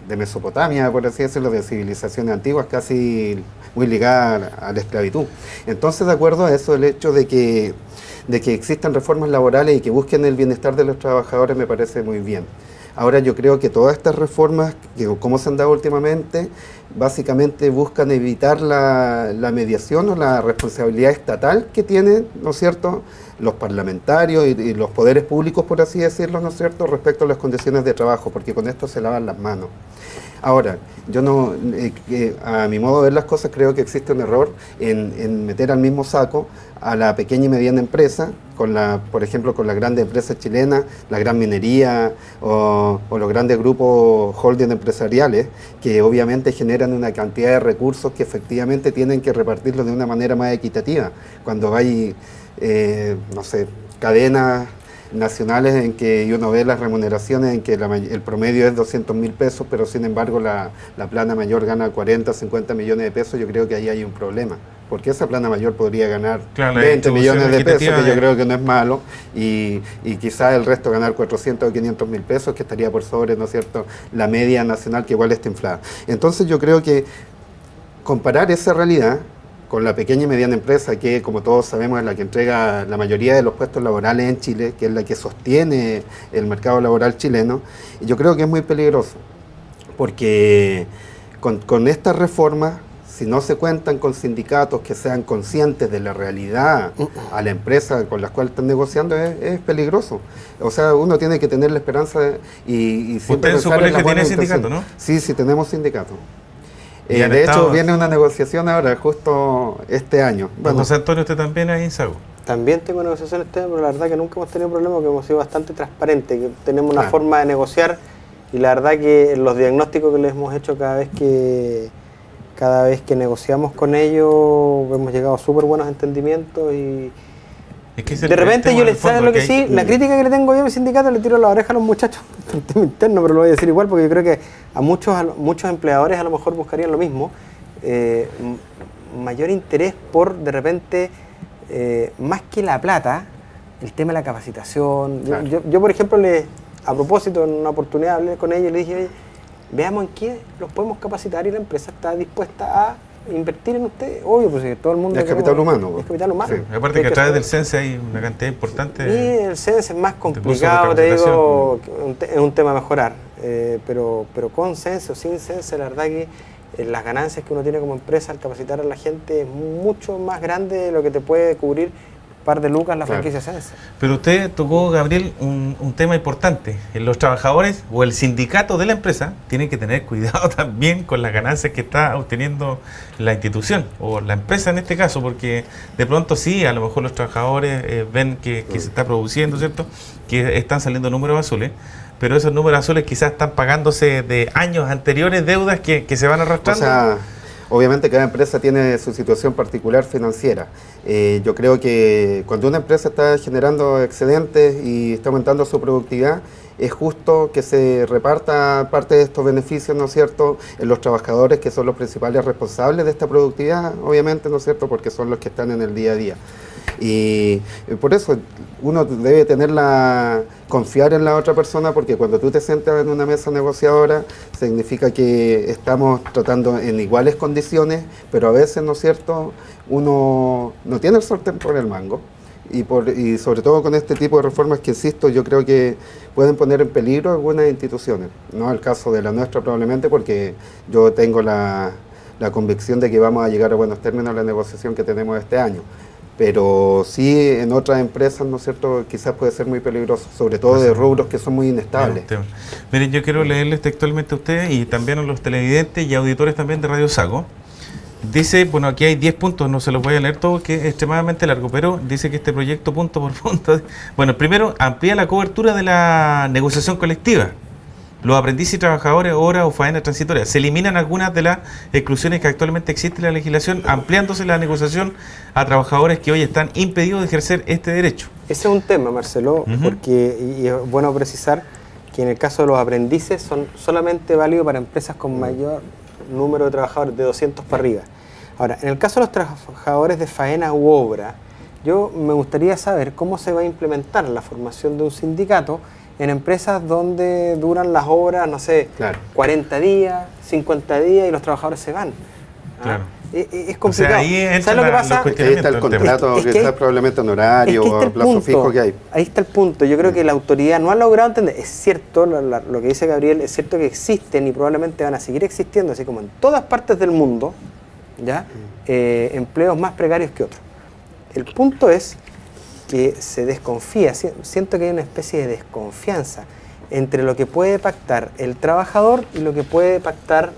Speaker 2: Mesopotamia, por así decirlo, de civilizaciones antiguas, casi muy ligada a la esclavitud. Entonces, de acuerdo a eso, el hecho de que existan reformas laborales y que busquen el bienestar de los trabajadores me parece muy bien. Ahora, yo creo que todas estas reformas, como se han dado últimamente, básicamente buscan evitar la mediación o la responsabilidad estatal que tienen, ¿no es cierto?, los parlamentarios y los poderes públicos, por así decirlo, ¿no es cierto?, respecto a las condiciones de trabajo, porque con esto se lavan las manos. Ahora, yo no, a mi modo de ver las cosas, creo que existe un error en meter al mismo saco a la pequeña y mediana empresa, por ejemplo, con las grandes empresas chilenas, la gran minería o los grandes grupos holding empresariales, que obviamente generan una cantidad de recursos que efectivamente tienen que repartirlos de una manera más equitativa. Cuando hay, no sé, cadenas nacionales en que uno ve las remuneraciones en que el promedio es 200.000 pesos, pero sin embargo la plana mayor gana 40, 50 millones de pesos, yo creo que ahí hay un problema, porque esa plana mayor podría ganar 20 millones de pesos, que yo creo que no es malo, y quizás el resto ganar 400 o 500 mil pesos, que estaría por sobre, ¿no es cierto?, la media nacional, que igual está inflada. Entonces yo creo que comparar esa realidad con la pequeña y mediana empresa, que como todos sabemos es la que entrega la mayoría de los puestos laborales en Chile, que es la que sostiene el mercado laboral chileno, y yo creo que es muy peligroso, porque con estas reformas, si no se cuentan con sindicatos que sean conscientes de la realidad a la empresa con la cual están negociando, es peligroso. O sea, uno tiene que tener la esperanza y siempre
Speaker 1: pensar en su colegio tiene sindicato, ¿no?
Speaker 2: Sí, tenemos sindicato. De hecho, viene una negociación ahora, justo este año.
Speaker 1: Bueno, José Antonio, ¿usted también ahí en SAGO?
Speaker 3: También tengo negociaciones, pero la verdad que nunca hemos tenido problemas, que hemos sido bastante transparentes, que tenemos una forma de negociar, y la verdad que los diagnósticos que les hemos hecho cada vez que negociamos con ellos, hemos llegado a súper buenos entendimientos, y
Speaker 1: es que
Speaker 3: de repente yo les sabes lo que sí, la crítica que le tengo yo a mi sindicato, le tiro la oreja a los muchachos, un tema interno, pero lo voy a decir igual, porque yo creo que a muchos empleadores a lo mejor buscarían lo mismo, mayor interés por, de repente, más que la plata, el tema de la capacitación. Claro. Yo por ejemplo, a propósito, en una oportunidad hablé con ellos y le dije, oye, veamos en qué los podemos capacitar, y la empresa está dispuesta a invertir en ustedes, obvio, pues todo el mundo...
Speaker 2: Es capital humano.
Speaker 3: Es capital humano.
Speaker 1: Sí. Aparte que a través del CENSE hay una cantidad importante...
Speaker 3: Y el CENSE es más complicado, te digo, es un tema a mejorar, pero con CENSE o sin CENSE, la verdad que las ganancias que uno tiene como empresa al capacitar a la gente es mucho más grande de lo que te puede cubrir par de lucas la franquicia CENSE.
Speaker 1: Pero usted tocó, Gabriel, un tema importante. Los trabajadores o el sindicato de la empresa tienen que tener cuidado también con las ganancias que está obteniendo la institución o la empresa en este caso, porque de pronto sí, a lo mejor los trabajadores ven que se está produciendo, ¿cierto?, que están saliendo números azules, pero esos números azules quizás están pagándose de años anteriores deudas que se van arrastrando.
Speaker 2: O sea, obviamente cada empresa tiene su situación particular financiera. Yo creo que cuando una empresa está generando excedentes y está aumentando su productividad, es justo que se reparta parte de estos beneficios, ¿no es cierto?, en los trabajadores que son los principales responsables de esta productividad, obviamente, ¿no es cierto?, porque son los que están en el día a día. Y por eso uno debe confiar en la otra persona, porque cuando tú te sientas en una mesa negociadora significa que estamos tratando en iguales condiciones, pero a veces, ¿no es cierto?, uno no tiene el sartén por el mango. Y sobre todo con este tipo de reformas que, insisto, yo creo que pueden poner en peligro algunas instituciones. No el caso de la nuestra probablemente, porque yo tengo la convicción de que vamos a llegar a buenos términos en la negociación que tenemos este año. Pero sí en otras empresas, ¿no es cierto?, quizás puede ser muy peligroso, sobre todo de rubros que son muy inestables.
Speaker 1: Miren, yo quiero leerles textualmente a ustedes y también a los televidentes y auditores también de Radio Sago. Dice, bueno, aquí hay 10 puntos, no se los voy a leer todos, que es extremadamente largo, pero dice que este proyecto, punto por punto, bueno, primero, amplía la cobertura de la negociación colectiva. Los aprendices y trabajadores, horas o faenas transitorias. Se eliminan algunas de las exclusiones que actualmente existen en la legislación, ampliándose la negociación a trabajadores que hoy están impedidos de ejercer este derecho.
Speaker 3: Ese es un tema, Marcelo, porque y es bueno precisar que en el caso de los aprendices son solamente válidos para empresas con mayor número de trabajadores, de 200 para arriba. Ahora, en el caso de los trabajadores de faena u obra, yo me gustaría saber cómo se va a implementar la formación de un sindicato en empresas donde duran las obras, no sé, 40 días, 50 días y los trabajadores se van.
Speaker 1: Claro.
Speaker 3: Es complicado.
Speaker 1: O sea, ahí entra
Speaker 3: ¿Sabes lo que pasa?
Speaker 2: Ahí está el contrato, que está probablemente honorario o plazo fijo que hay.
Speaker 3: Ahí está el punto. Yo creo que la autoridad no ha logrado entender. Es cierto, lo que dice Gabriel, es cierto que existen y probablemente van a seguir existiendo, así como en todas partes del mundo, ¿ya? Empleos más precarios que otros. El punto es que se desconfía, siento que hay una especie de desconfianza entre lo que puede pactar el trabajador y lo que puede pactar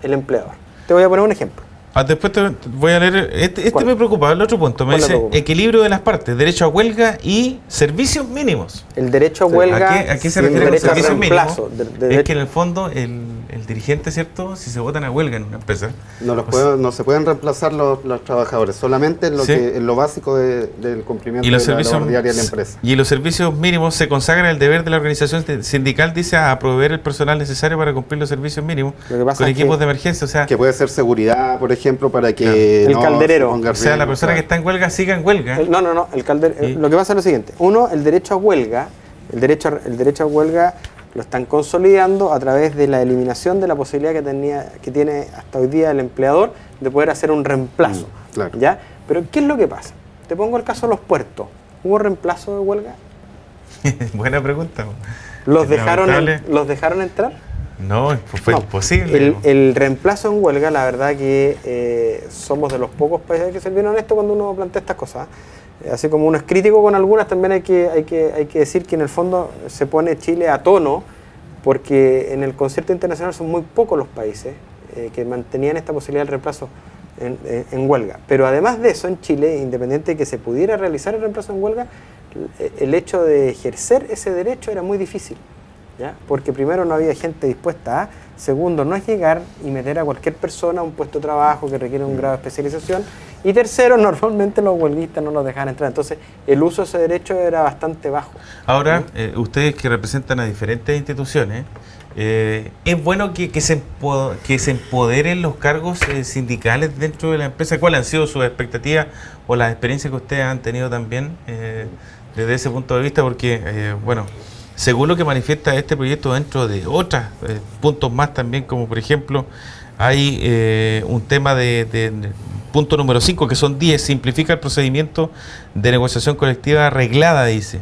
Speaker 3: el empleador. Te voy a poner un ejemplo.
Speaker 1: Después te voy a leer, este me preocupa, el otro punto, me dice equilibrio de las partes, derecho a huelga y servicios mínimos.
Speaker 3: El derecho a huelga,
Speaker 1: ¿A qué se refiere con servicios mínimos?
Speaker 3: Es
Speaker 1: que en el fondo el dirigente, ¿cierto?, si se votan a huelga en una empresa...
Speaker 2: No se pueden reemplazar los trabajadores, solamente en lo básico del cumplimiento de la labor diaria de la empresa.
Speaker 1: Y en los servicios mínimos se consagra el deber de la organización sindical, dice, a proveer el personal necesario para cumplir los servicios mínimos con equipos de emergencia. O sea,
Speaker 2: que puede ser seguridad, por ejemplo, para que
Speaker 3: el calderero,
Speaker 1: o sea, la persona que está en huelga siga en huelga.
Speaker 3: Lo que pasa es lo siguiente. Uno, el derecho a huelga, el derecho a huelga lo están consolidando a través de la eliminación de la posibilidad que tiene hasta hoy día el empleador de poder hacer un reemplazo. ¿Ya? Pero ¿qué es lo que pasa? Te pongo el caso de los puertos. ¿Hubo reemplazo de huelga?
Speaker 1: Buena pregunta.
Speaker 3: ¿Los dejaron entrar?
Speaker 1: No, fue imposible.
Speaker 3: El reemplazo en huelga, la verdad que somos de los pocos países, hay que ser bien honesto cuando uno plantea estas cosas. Así como uno es crítico con algunas, también hay que decir que en el fondo se pone Chile a tono, porque en el concierto internacional son muy pocos los países que mantenían esta posibilidad del reemplazo en huelga. Pero además de eso, en Chile, independiente de que se pudiera realizar el reemplazo en huelga, el hecho de ejercer ese derecho era muy difícil. ¿Ya? Porque primero no había gente dispuesta segundo, no es llegar y meter a cualquier persona a un puesto de trabajo que requiere un grado de especialización, y tercero, normalmente los huelguistas no los dejaban entrar, entonces el uso de ese derecho era bastante bajo.
Speaker 1: Ahora, ustedes que representan a diferentes instituciones, es bueno que se empoderen los cargos sindicales dentro de la empresa. ¿Cuáles han sido sus expectativas o las experiencias que ustedes han tenido también desde ese punto de vista? Porque, bueno, según lo que manifiesta este proyecto dentro de otros puntos más también, como por ejemplo, hay un tema de punto número 5, que son 10, simplifica el procedimiento de negociación colectiva arreglada, dice.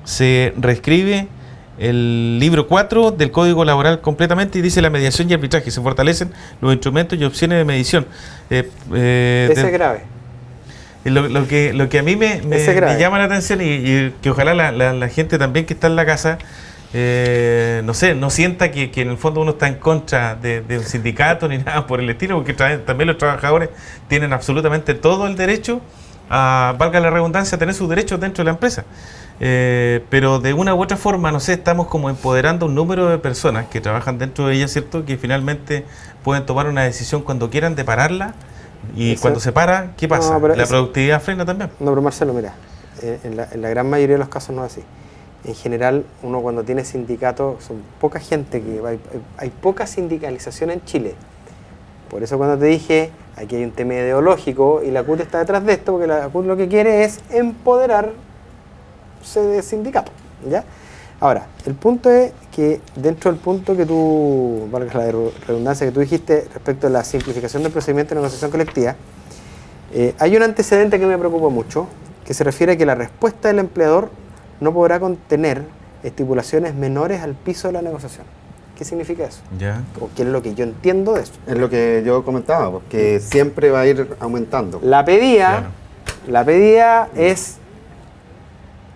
Speaker 1: Se reescribe el libro 4 del Código Laboral completamente y dice la mediación y arbitraje. Se fortalecen los instrumentos y opciones de medición.
Speaker 3: Ese es grave.
Speaker 1: Lo que a mí me llama la atención y que ojalá la gente también que está en la casa, no sienta que en el fondo uno está en contra de un sindicato ni nada por el estilo, porque también los trabajadores tienen absolutamente todo el derecho a, valga la redundancia, a tener sus derechos dentro de la empresa. Pero de una u otra forma, estamos como empoderando un número de personas que trabajan dentro de ella, ¿cierto? Que finalmente pueden tomar una decisión cuando quieran de pararla. Y cuando se para, ¿qué pasa? La productividad frena también.
Speaker 3: No, pero Marcelo, mira, en la gran mayoría de los casos no es así. En general, uno cuando tiene sindicato, son poca gente, hay poca sindicalización en Chile. Por eso cuando te dije, aquí hay un tema ideológico y la CUT está detrás de esto, porque la CUT lo que quiere es empoderarse de sindicato, ¿ya? Ahora, el punto es que dentro del punto que tú, valga la redundancia que tú dijiste respecto a la simplificación del procedimiento de negociación colectiva, hay un antecedente que me preocupa mucho, que se refiere a que la respuesta del empleador no podrá contener estipulaciones menores al piso de la negociación. ¿Qué significa eso?
Speaker 1: Ya.
Speaker 3: ¿O qué es lo que yo entiendo de eso?
Speaker 2: Es lo que yo comentaba, porque siempre va a ir aumentando.
Speaker 3: La pedida es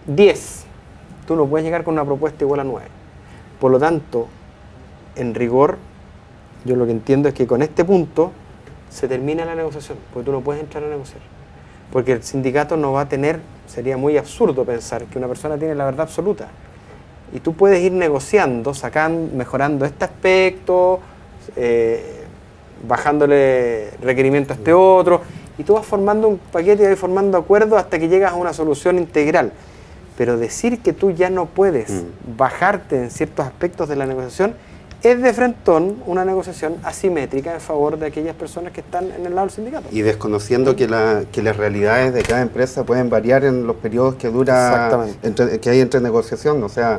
Speaker 3: 10. Tú no puedes llegar con una propuesta igual a 9. Por lo tanto, en rigor, yo lo que entiendo es que con este punto se termina la negociación, porque tú no puedes entrar a negociar. Porque el sindicato no va a tener, sería muy absurdo pensar que una persona tiene la verdad absoluta. Y tú puedes ir negociando, mejorando este aspecto, bajándole requerimiento a este otro, y tú vas formando un paquete y vas formando acuerdos hasta que llegas a una solución integral. Pero decir que tú ya no puedes bajarte en ciertos aspectos de la negociación es de frentón una negociación asimétrica en favor de aquellas personas que están en el lado del sindicato.
Speaker 2: Y desconociendo que las realidades de cada empresa pueden variar en los periodos que dura que hay entre negociación. O sea,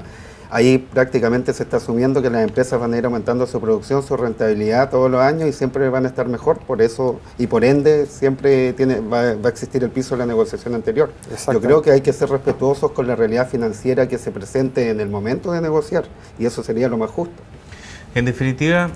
Speaker 2: ahí prácticamente se está asumiendo que las empresas van a ir aumentando su producción, su rentabilidad todos los años y siempre van a estar mejor. Por eso, y por ende, siempre va a existir el piso de la negociación anterior. Yo creo que hay que ser respetuosos con la realidad financiera que se presente en el momento de negociar, y eso sería lo más justo.
Speaker 1: En definitiva,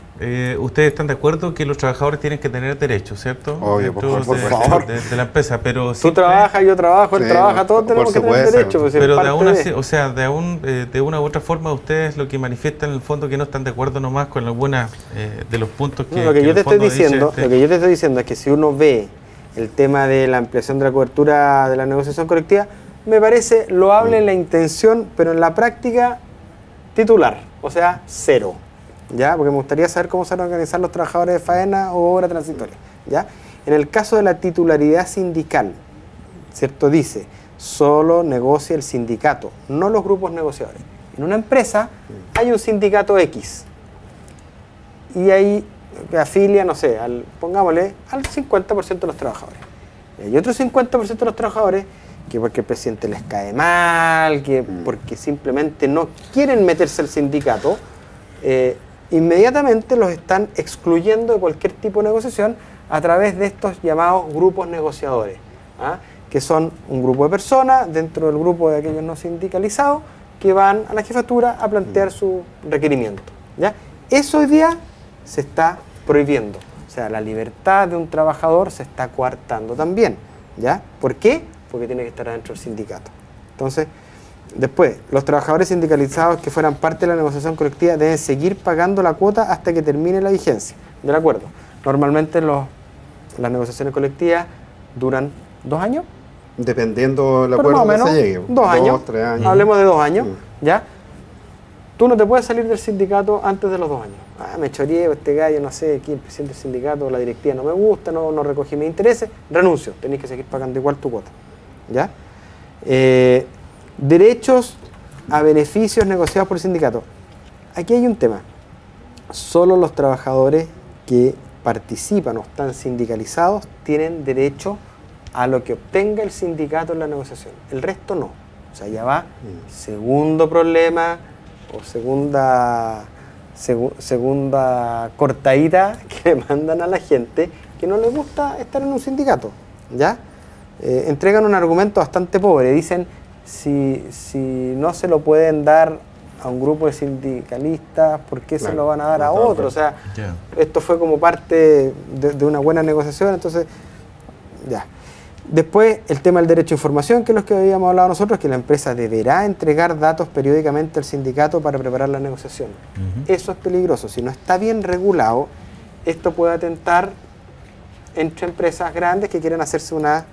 Speaker 1: ustedes están de acuerdo que los trabajadores tienen que tener derechos, ¿cierto?
Speaker 2: Obvio,
Speaker 1: Dentro
Speaker 2: por favor.
Speaker 1: de la empresa, pero
Speaker 3: Tú
Speaker 1: siempre,
Speaker 3: trabajas, yo trabajo, él
Speaker 2: Sí,
Speaker 3: trabaja, todos tenemos que tener
Speaker 2: supuesto.
Speaker 3: derechos. Pues,
Speaker 1: pero
Speaker 3: es parte
Speaker 1: o sea, de una u otra forma, ustedes lo que manifiestan en el fondo que no están de acuerdo nomás con alguna de los puntos que...
Speaker 3: No, lo que
Speaker 1: en
Speaker 3: yo
Speaker 1: el
Speaker 3: te estoy
Speaker 1: fondo dice
Speaker 3: diciendo, lo que yo te estoy diciendo es que si uno ve el tema de la ampliación de la cobertura de la negociación colectiva, me parece loable en la intención, pero en la práctica titular, o sea, cero. ¿Ya? Porque me gustaría saber cómo se van a organizar los trabajadores de faena o obra transitoria. ¿Ya? En el caso de la titularidad sindical, ¿cierto? Dice, solo negocia el sindicato, no los grupos negociadores. En una empresa hay un sindicato X y ahí que afilia, no sé, pongámosle, al 50% de los trabajadores. Y hay otro 50% de los trabajadores que porque el presidente les cae mal, que porque simplemente no quieren meterse al sindicato, inmediatamente los están excluyendo de cualquier tipo de negociación a través de estos llamados grupos negociadores, ¿ah? Que son un grupo de personas dentro del grupo de aquellos no sindicalizados que van a la jefatura a plantear su requerimiento, ¿ya? Eso hoy día se está prohibiendo, o sea, la libertad de un trabajador se está coartando también, ¿ya? ¿Por qué? Porque tiene que estar adentro del sindicato. Entonces, después, los trabajadores sindicalizados que fueran parte de la negociación colectiva deben seguir pagando la cuota hasta que termine la vigencia del acuerdo. Normalmente las negociaciones colectivas duran 2 años.
Speaker 2: Dependiendo del
Speaker 3: Pero
Speaker 2: acuerdo
Speaker 3: más o menos,
Speaker 2: que se llegue.
Speaker 3: 2 años.
Speaker 2: 2, 3 años.
Speaker 3: Hablemos de 2 años, ¿ya? Tú no te puedes salir del sindicato antes de los 2 años. Me choreé, este gallo, no sé, aquí el presidente del sindicato, la directiva no me gusta, no recogí mis intereses, renuncio. Tenés que seguir pagando igual tu cuota, ¿ya? Derechos a beneficios negociados por el sindicato. Aquí hay un tema. Solo los trabajadores que participan o están sindicalizados tienen derecho a lo que obtenga el sindicato en la negociación. El resto no. O sea, ya va segundo problema o segunda cortadita que le mandan a la gente que no le gusta estar en un sindicato, ¿ya? Entregan un argumento bastante pobre. Dicen, si no se lo pueden dar a un grupo de sindicalistas, ¿por qué se lo van a dar a otro? O sea, esto fue como parte de una buena negociación, entonces, ya. Después, el tema del derecho a información, que es lo que habíamos hablado nosotros, que la empresa deberá entregar datos periódicamente al sindicato para preparar la negociación. Eso es peligroso. Si no está bien regulado, esto puede atentar entre empresas grandes que quieren hacerse una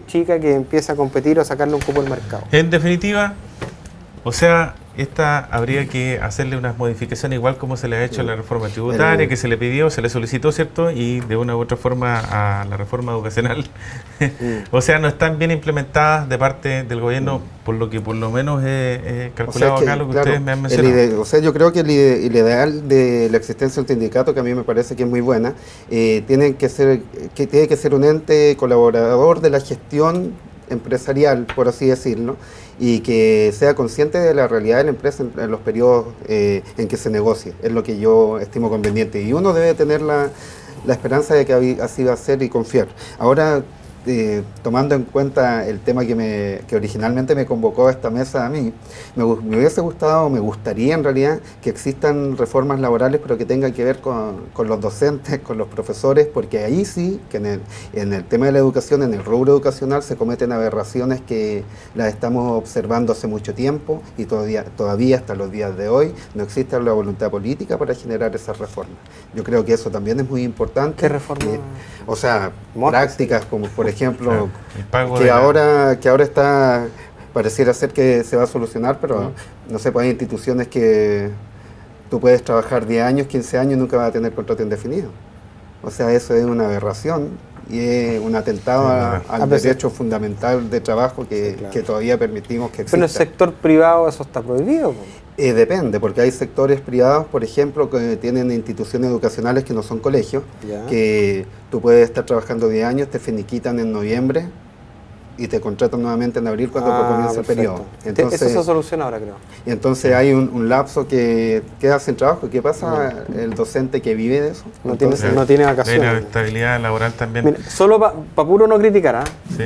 Speaker 3: chica que empieza a competir o sacarle un cupo al mercado.
Speaker 1: En definitiva, o sea, esta habría que hacerle unas modificaciones igual como se le ha hecho a la reforma tributaria, que se le pidió, se le solicitó, ¿cierto? Y de una u otra forma a la reforma educacional. O sea, no están bien implementadas de parte del gobierno, por lo que por lo menos he calculado acá lo que ustedes me han mencionado.
Speaker 2: Yo creo que el ideal de la existencia de un sindicato, que a mí me parece que es muy buena, tiene que ser un ente colaborador de la gestión empresarial, por así decirlo, y que sea consciente de la realidad de la empresa en los periodos en que se negocie. Es lo que yo estimo conveniente. Y uno debe tener la esperanza de que así va a ser y confiar. Ahora, tomando en cuenta el tema que originalmente me convocó a esta mesa a mí, me hubiese gustado, me gustaría en realidad que existan reformas laborales, pero que tengan que ver con los docentes, con los profesores, porque ahí sí, que en el tema de la educación, en el rubro educacional, se cometen aberraciones que las estamos observando hace mucho tiempo y todavía hasta los días de hoy no existe la voluntad política para generar esas reformas. Yo creo que eso también es muy importante.
Speaker 3: ¿Qué reforma?
Speaker 2: O sea, prácticas como por ejemplo,
Speaker 1: el pago
Speaker 2: que ahora está, pareciera ser que se va a solucionar, pero no sé, pues hay instituciones que tú puedes trabajar 10 años, 15 años y nunca vas a tener contrato indefinido. O sea, eso es una aberración y es un atentado al derecho fundamental de trabajo que todavía permitimos que exista.
Speaker 3: Pero en el sector privado eso está prohibido.
Speaker 2: Depende, porque hay sectores privados, por ejemplo, que tienen instituciones educacionales que no son colegios, que tú puedes estar trabajando 10 años, te finiquitan en noviembre y te contratan nuevamente en abril cuando comienza el periodo. Entonces,
Speaker 3: eso se soluciona ahora, creo.
Speaker 2: Y entonces hay un lapso que queda sin trabajo. ¿Qué pasa el docente que vive de eso?
Speaker 3: No tiene vacaciones.
Speaker 1: La estabilidad laboral también.
Speaker 3: Mira, solo para puro no criticar,
Speaker 1: ¿sí?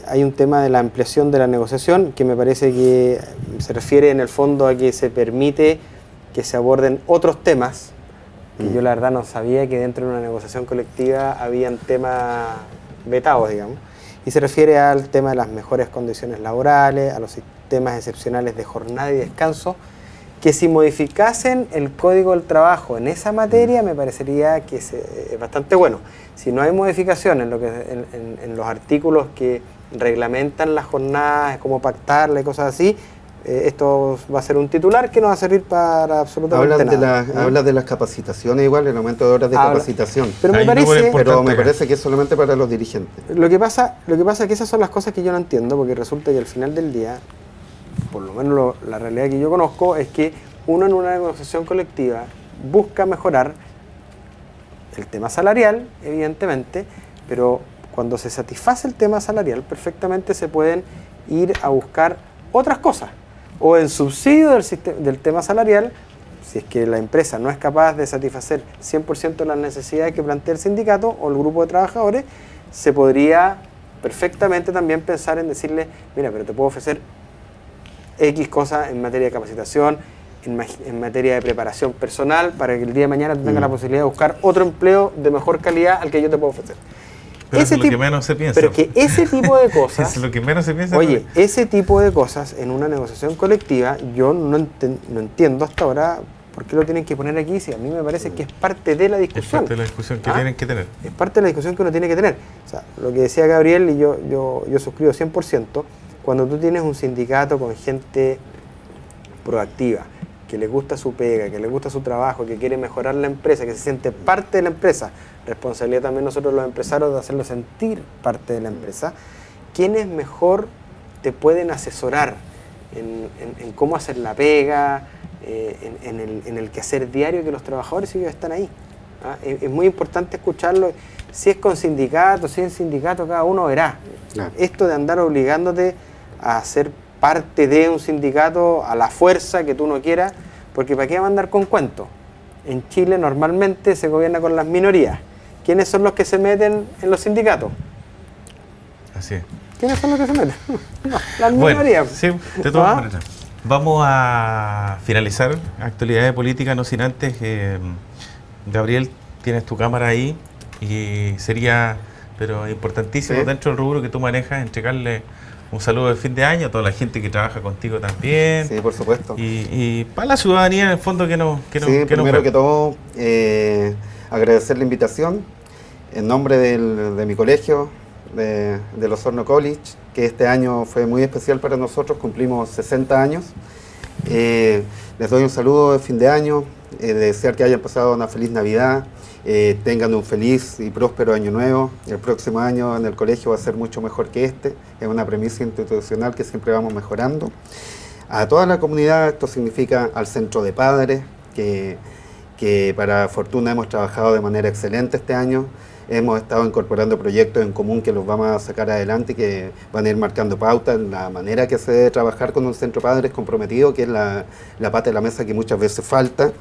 Speaker 3: Hay un tema de la ampliación de la negociación que me parece que se refiere en el fondo a que se permite que se aborden otros temas, que yo la verdad no sabía que dentro de una negociación colectiva habían temas vetados, digamos. Y se refiere al tema de las mejores condiciones laborales, a los sistemas excepcionales de jornada y descanso, que si modificasen el Código del Trabajo en esa materia me parecería que es bastante bueno. Si no hay modificación en los artículos que reglamentan las jornadas, cómo pactarla y cosas así, esto va a ser un titular que no va a servir para absolutamente nada.
Speaker 2: Hablas de las capacitaciones igual, el aumento de horas de capacitación.
Speaker 3: Pero me
Speaker 2: parece que es solamente para los dirigentes.
Speaker 3: Lo que pasa es que esas son las cosas que yo no entiendo, porque resulta que al final del día, por lo menos la realidad que yo conozco, es que uno en una negociación colectiva busca mejorar el tema salarial, evidentemente, pero cuando se satisface el tema salarial, perfectamente se pueden ir a buscar otras cosas. O en subsidio del tema salarial, si es que la empresa no es capaz de satisfacer 100% de las necesidades que plantea el sindicato o el grupo de trabajadores, se podría perfectamente también pensar en decirle, mira, pero te puedo ofrecer X cosas en materia de capacitación, en materia de preparación personal, para que el día de mañana tú tengas la posibilidad de buscar otro empleo de mejor calidad al que yo te puedo ofrecer.
Speaker 1: Pero es lo que menos se piensa.
Speaker 3: Pero que ese tipo de cosas...
Speaker 1: es lo que menos se piensa.
Speaker 3: Oye, ese tipo de cosas en una negociación colectiva, yo no entiendo hasta ahora por qué lo tienen que poner aquí, si a mí me parece que es parte de la discusión.
Speaker 1: Es parte de la discusión que tienen que tener.
Speaker 3: Es parte de la discusión que uno tiene que tener. O sea, lo que decía Gabriel, y yo suscribo 100%, cuando tú tienes un sindicato con gente proactiva, que le gusta su pega, que le gusta su trabajo, que quiere mejorar la empresa, que se siente parte de la empresa, responsabilidad también nosotros los empresarios de hacerlo sentir parte de la empresa, ¿quiénes mejor te pueden asesorar en cómo hacer la pega, en el quehacer diario que los trabajadores, si ellos están ahí? Es muy importante escucharlo, si es con sindicato, si es en sindicato, cada uno verá. Claro. Esto de andar obligándote a ser parte de un sindicato a la fuerza que tú no quieras, porque ¿para qué va a andar con cuentos? En Chile normalmente se gobierna con las minorías. ¿Quiénes son los que se meten en los sindicatos?
Speaker 1: Así es.
Speaker 3: ¿Quiénes son los que se meten? No, las minorías.
Speaker 1: Sí, de todas maneras. Vamos a finalizar actualidad de política, no sin antes. Gabriel, tienes tu cámara ahí y sería, pero importantísimo dentro del rubro que tú manejas, entregarle un saludo de fin de año a toda la gente que trabaja contigo también.
Speaker 2: Sí, por supuesto.
Speaker 1: Y para la ciudadanía, en el fondo, que nos
Speaker 2: primero que todo, agradecer la invitación en nombre de mi colegio, de Osorno College, que este año fue muy especial para nosotros, cumplimos 60 años. Les doy un saludo de fin de año, desear que hayan pasado una feliz Navidad, tengan un feliz y próspero año nuevo. El próximo año en el colegio va a ser mucho mejor que este, es una premisa institucional que siempre vamos mejorando. A toda la comunidad, esto significa al centro de padres, que para fortuna hemos trabajado de manera excelente este año. Hemos estado incorporando proyectos en común que los vamos a sacar adelante y que van a ir marcando pauta en la manera que se debe trabajar con un centro de padres comprometido, que es la pata de la mesa que muchas veces falta.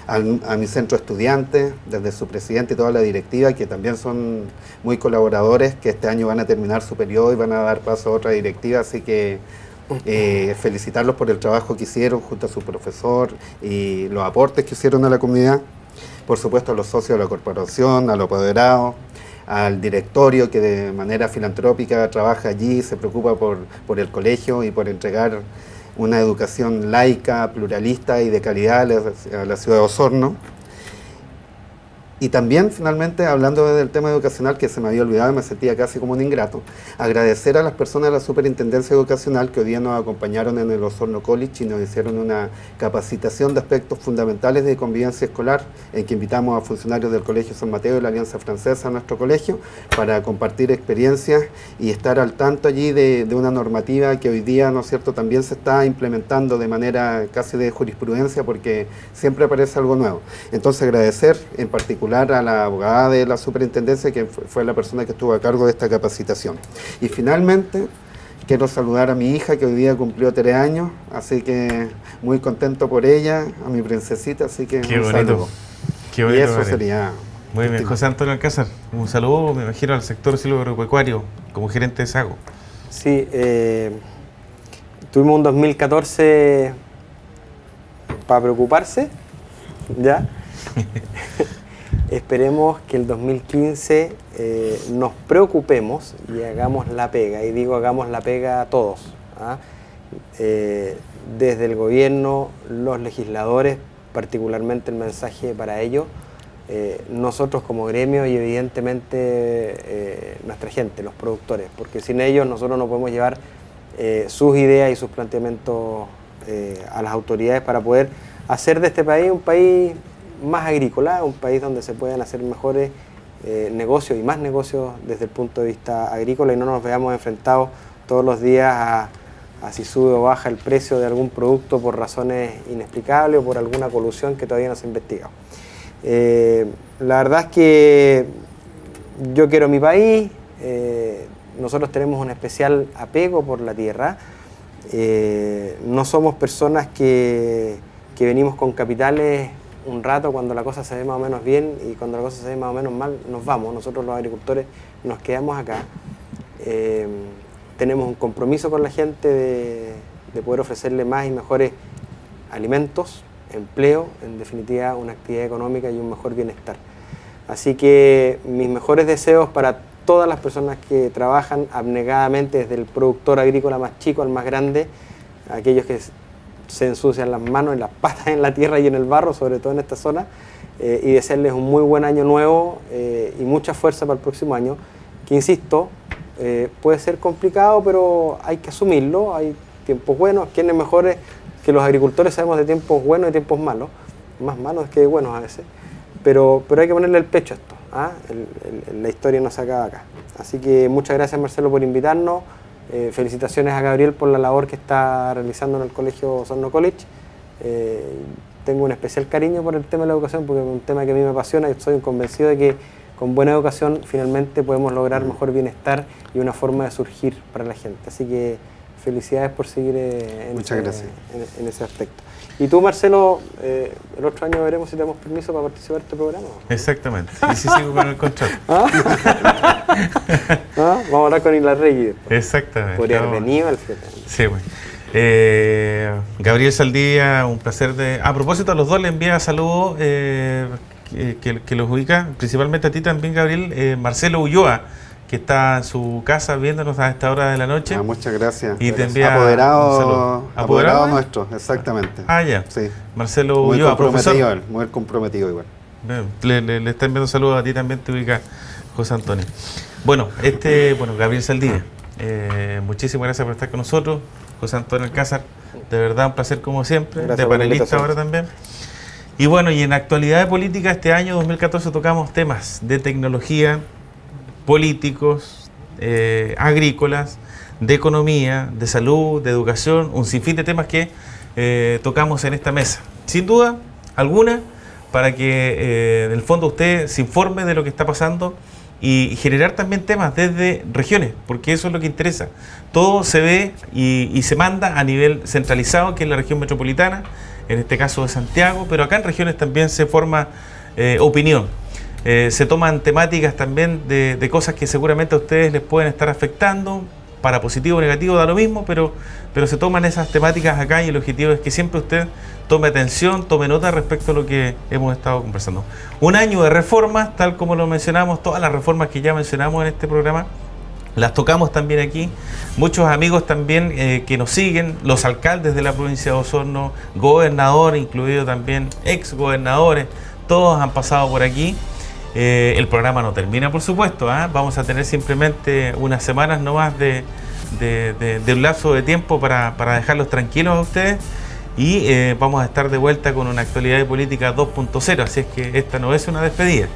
Speaker 2: A mi centro de estudiantes, desde su presidente y toda la directiva, que también son muy colaboradores, que este año van a terminar su periodo y van a dar paso a otra directiva, así que felicitarlos por el trabajo que hicieron junto a su profesor y los aportes que hicieron a la comunidad. Por supuesto a los socios de la corporación, a los apoderados, al directorio que de manera filantrópica trabaja allí, se preocupa por el colegio y por entregar una educación laica, pluralista y de calidad a la ciudad de Osorno. Y también, finalmente, hablando del tema educacional, que se me había olvidado y me sentía casi como un ingrato, agradecer a las personas de la Superintendencia Educacional que hoy día nos acompañaron en el Osorno College y nos hicieron una capacitación de aspectos fundamentales de convivencia escolar, en que invitamos a funcionarios del Colegio San Mateo y la Alianza Francesa a nuestro colegio para compartir experiencias y estar al tanto allí de una normativa que hoy día, ¿no es cierto?, también se está implementando de manera casi de jurisprudencia, porque siempre aparece algo nuevo. Entonces, agradecer en particular a la abogada de la superintendencia, que fue la persona que estuvo a cargo de esta capacitación. Y finalmente, quiero saludar a mi hija, que hoy día cumplió 3 años, así que muy contento por ella, a mi princesita, así que
Speaker 1: qué
Speaker 2: un
Speaker 1: bonito.
Speaker 2: saludo.
Speaker 1: Qué bonito,
Speaker 2: y eso
Speaker 1: Gabriel.
Speaker 2: sería...
Speaker 1: Muy bien, José Antonio Alcázar, un saludo, me imagino, al sector silvoagropecuario como gerente de SAGO.
Speaker 3: Sí, tuvimos un 2014 para preocuparse, ¿ya? Esperemos que el 2015 nos preocupemos y hagamos la pega, y digo hagamos la pega a todos, ¿ah? Desde el gobierno, los legisladores, particularmente el mensaje para ellos, nosotros como gremio y evidentemente nuestra gente, los productores, porque sin ellos nosotros no podemos llevar sus ideas y sus planteamientos a las autoridades para poder hacer de este país un país más agrícola, un país donde se puedan hacer mejores negocios y más negocios desde el punto de vista agrícola, y no nos veamos enfrentados todos los días a si sube o baja el precio de algún producto por razones inexplicables o por alguna colusión que todavía no se ha investigado. La verdad es que yo quiero mi país, nosotros tenemos un especial apego por la tierra, no somos personas que venimos con capitales un rato cuando la cosa se ve más o menos bien, y cuando la cosa se ve más o menos mal nos vamos. Nosotros los agricultores nos quedamos acá, tenemos un compromiso con la gente de poder ofrecerle más y mejores alimentos, empleo, en definitiva una actividad económica y un mejor bienestar. Así que mis mejores deseos para todas las personas que trabajan abnegadamente, desde el productor agrícola más chico al más grande, aquellos que se ensucian las manos y las patas en la tierra y en el barro, sobre todo en esta zona, y desearles un muy buen año nuevo y mucha fuerza para el próximo año, que insisto, puede ser complicado, pero hay que asumirlo. Hay tiempos buenos. ¿Quiénes mejores que los agricultores sabemos de tiempos buenos y tiempos malos? Más malos que buenos a veces, pero hay que ponerle el pecho a esto, ¿ah? La historia no se acaba acá. Así que muchas gracias, Marcelo, por invitarnos. Felicitaciones a Gabriel por la labor que está realizando en el Colegio Osorno College. Tengo un especial cariño por el tema de la educación, porque es un tema que a mí me apasiona, y estoy convencido de que con buena educación finalmente podemos lograr mejor bienestar y una forma de surgir para la gente. Así que felicidades por seguir en ese aspecto. Y tú, Marcelo, el otro año veremos si tenemos permiso para participar en este programa.
Speaker 1: Exactamente. Y si sigo con el contrato.
Speaker 3: Vamos a hablar con Ilarregui después.
Speaker 1: Exactamente.
Speaker 3: Podría haber venido al final.
Speaker 1: Sí, bueno. Gabriel Saldía, un placer de... A propósito, a los dos le envía saludos que los ubica, principalmente a ti también, Gabriel, Marcelo Ulloa, que está en su casa viéndonos a esta hora de la noche.
Speaker 2: Muchas gracias.
Speaker 1: Y te envía
Speaker 2: apoderado nuestro, exactamente.
Speaker 1: Ya.
Speaker 2: Sí.
Speaker 1: Marcelo
Speaker 2: muy
Speaker 1: Ulloa,
Speaker 2: comprometido,
Speaker 1: profesor.
Speaker 2: muy comprometido igual.
Speaker 1: Le está enviando saludos a ti también, te ubica José Antonio. Bueno, Gabriel Saldía, muchísimas gracias por estar con nosotros. José Antonio Alcázar, de verdad un placer como siempre,
Speaker 3: Gracias
Speaker 1: de
Speaker 3: por la
Speaker 1: panelista
Speaker 3: invitación.
Speaker 1: ahora también. Y bueno, y en actualidad de política este año 2014 tocamos temas de tecnología, políticos, agrícolas, de economía, de salud, de educación, un sinfín de temas que tocamos en esta mesa. Sin duda alguna, para que en el fondo usted se informe de lo que está pasando y generar también temas desde regiones, porque eso es lo que interesa. Todo se ve y se manda a nivel centralizado, que es la región metropolitana, en este caso de Santiago, pero acá en regiones también se forma opinión. Se toman temáticas también de cosas que seguramente a ustedes les pueden estar afectando, para positivo o negativo da lo mismo, pero se toman esas temáticas acá y el objetivo es que siempre usted tome atención, tome nota respecto a lo que hemos estado conversando. Un año de reformas, tal como lo mencionamos, todas las reformas que ya mencionamos en este programa, las tocamos también aquí. Muchos amigos también que nos siguen, los alcaldes de la provincia de Osorno, gobernadores, incluido también ex gobernadores, todos han pasado por aquí. El programa no termina, por supuesto, vamos a tener simplemente unas semanas nomás de un lapso de tiempo para dejarlos tranquilos a ustedes y vamos a estar de vuelta con una actualidad de política 2.0, así es que esta no es una despedida.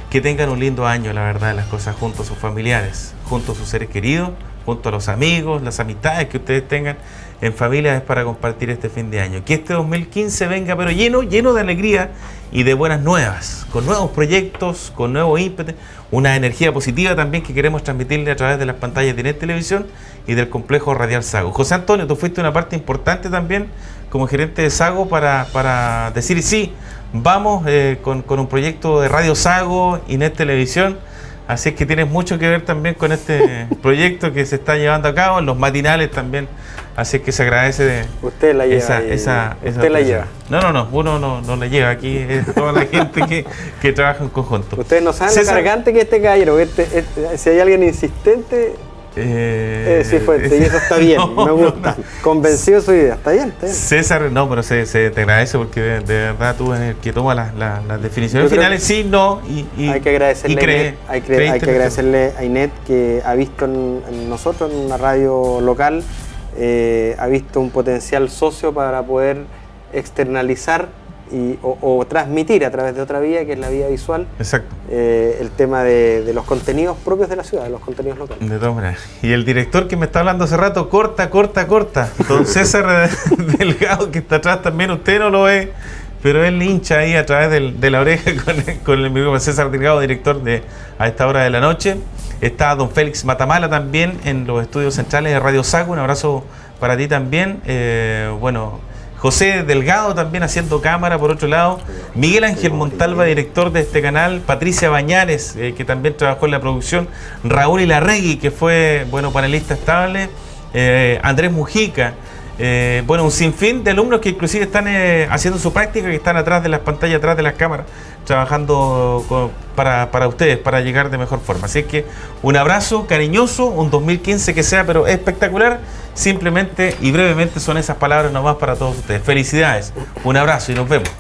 Speaker 1: Que tengan un lindo año, la verdad, las cosas junto a sus familiares, junto a sus seres queridos, junto a los amigos, las amistades que ustedes tengan en familia es para compartir este fin de año. Que este 2015 venga pero lleno de alegría y de buenas nuevas, con nuevos proyectos, con nuevo ímpetu, una energía positiva también que queremos transmitirle a través de las pantallas de Net Televisión y del complejo radial Sago. José Antonio, tú fuiste una parte importante también como gerente de Sago para decir sí, vamos con un proyecto de Radio Sago y Net Televisión. Así es que tienes mucho que ver también con este proyecto que se está llevando a cabo, en los matinales también. Así es que se agradece
Speaker 3: Usted la lleva. Usted la lleva.
Speaker 1: No, uno no la lleva. Aquí es toda la gente que trabaja en conjunto.
Speaker 3: Ustedes no saben
Speaker 1: César,
Speaker 3: lo cargante que este caballero. Si hay alguien insistente, sí fuerte. Y eso está bien, me gusta. Convencido de su idea. Está bien.
Speaker 1: César, no, pero se te agradece porque de verdad tú eres el que toma las definiciones finales, sí, no, y
Speaker 3: hay que agradecerle,
Speaker 1: cree,
Speaker 3: hay que agradecerle a Inet, que ha visto en nosotros, en una radio local, ha visto un potencial socio para poder externalizar o transmitir a través de otra vía, que es la vía visual.
Speaker 1: Exacto.
Speaker 3: El tema de los contenidos propios de la ciudad, de los contenidos locales.
Speaker 1: De todas maneras. Y el director que me está hablando hace rato, corta. Don César Delgado, que está atrás también, usted no lo ve, pero él hincha ahí a través de la oreja con el micrófono. César Delgado, director de A Esta Hora de la Noche. Está don Félix Matamala también en los estudios centrales de Radio Sago. Un abrazo para ti también. José Delgado también haciendo cámara, por otro lado. Miguel Ángel Montalva, director de este canal. Patricia Bañares, que también trabajó en la producción. Raúl Ilarregui, que fue panelista estable. Andrés Mujica. Un sinfín de alumnos que inclusive están haciendo su práctica, que están atrás de las pantallas, atrás de las cámaras, trabajando para ustedes, para llegar de mejor forma. Así que un abrazo cariñoso, un 2015 que sea pero espectacular. Simplemente y brevemente son esas palabras nomás para todos ustedes. Felicidades, un abrazo y nos vemos.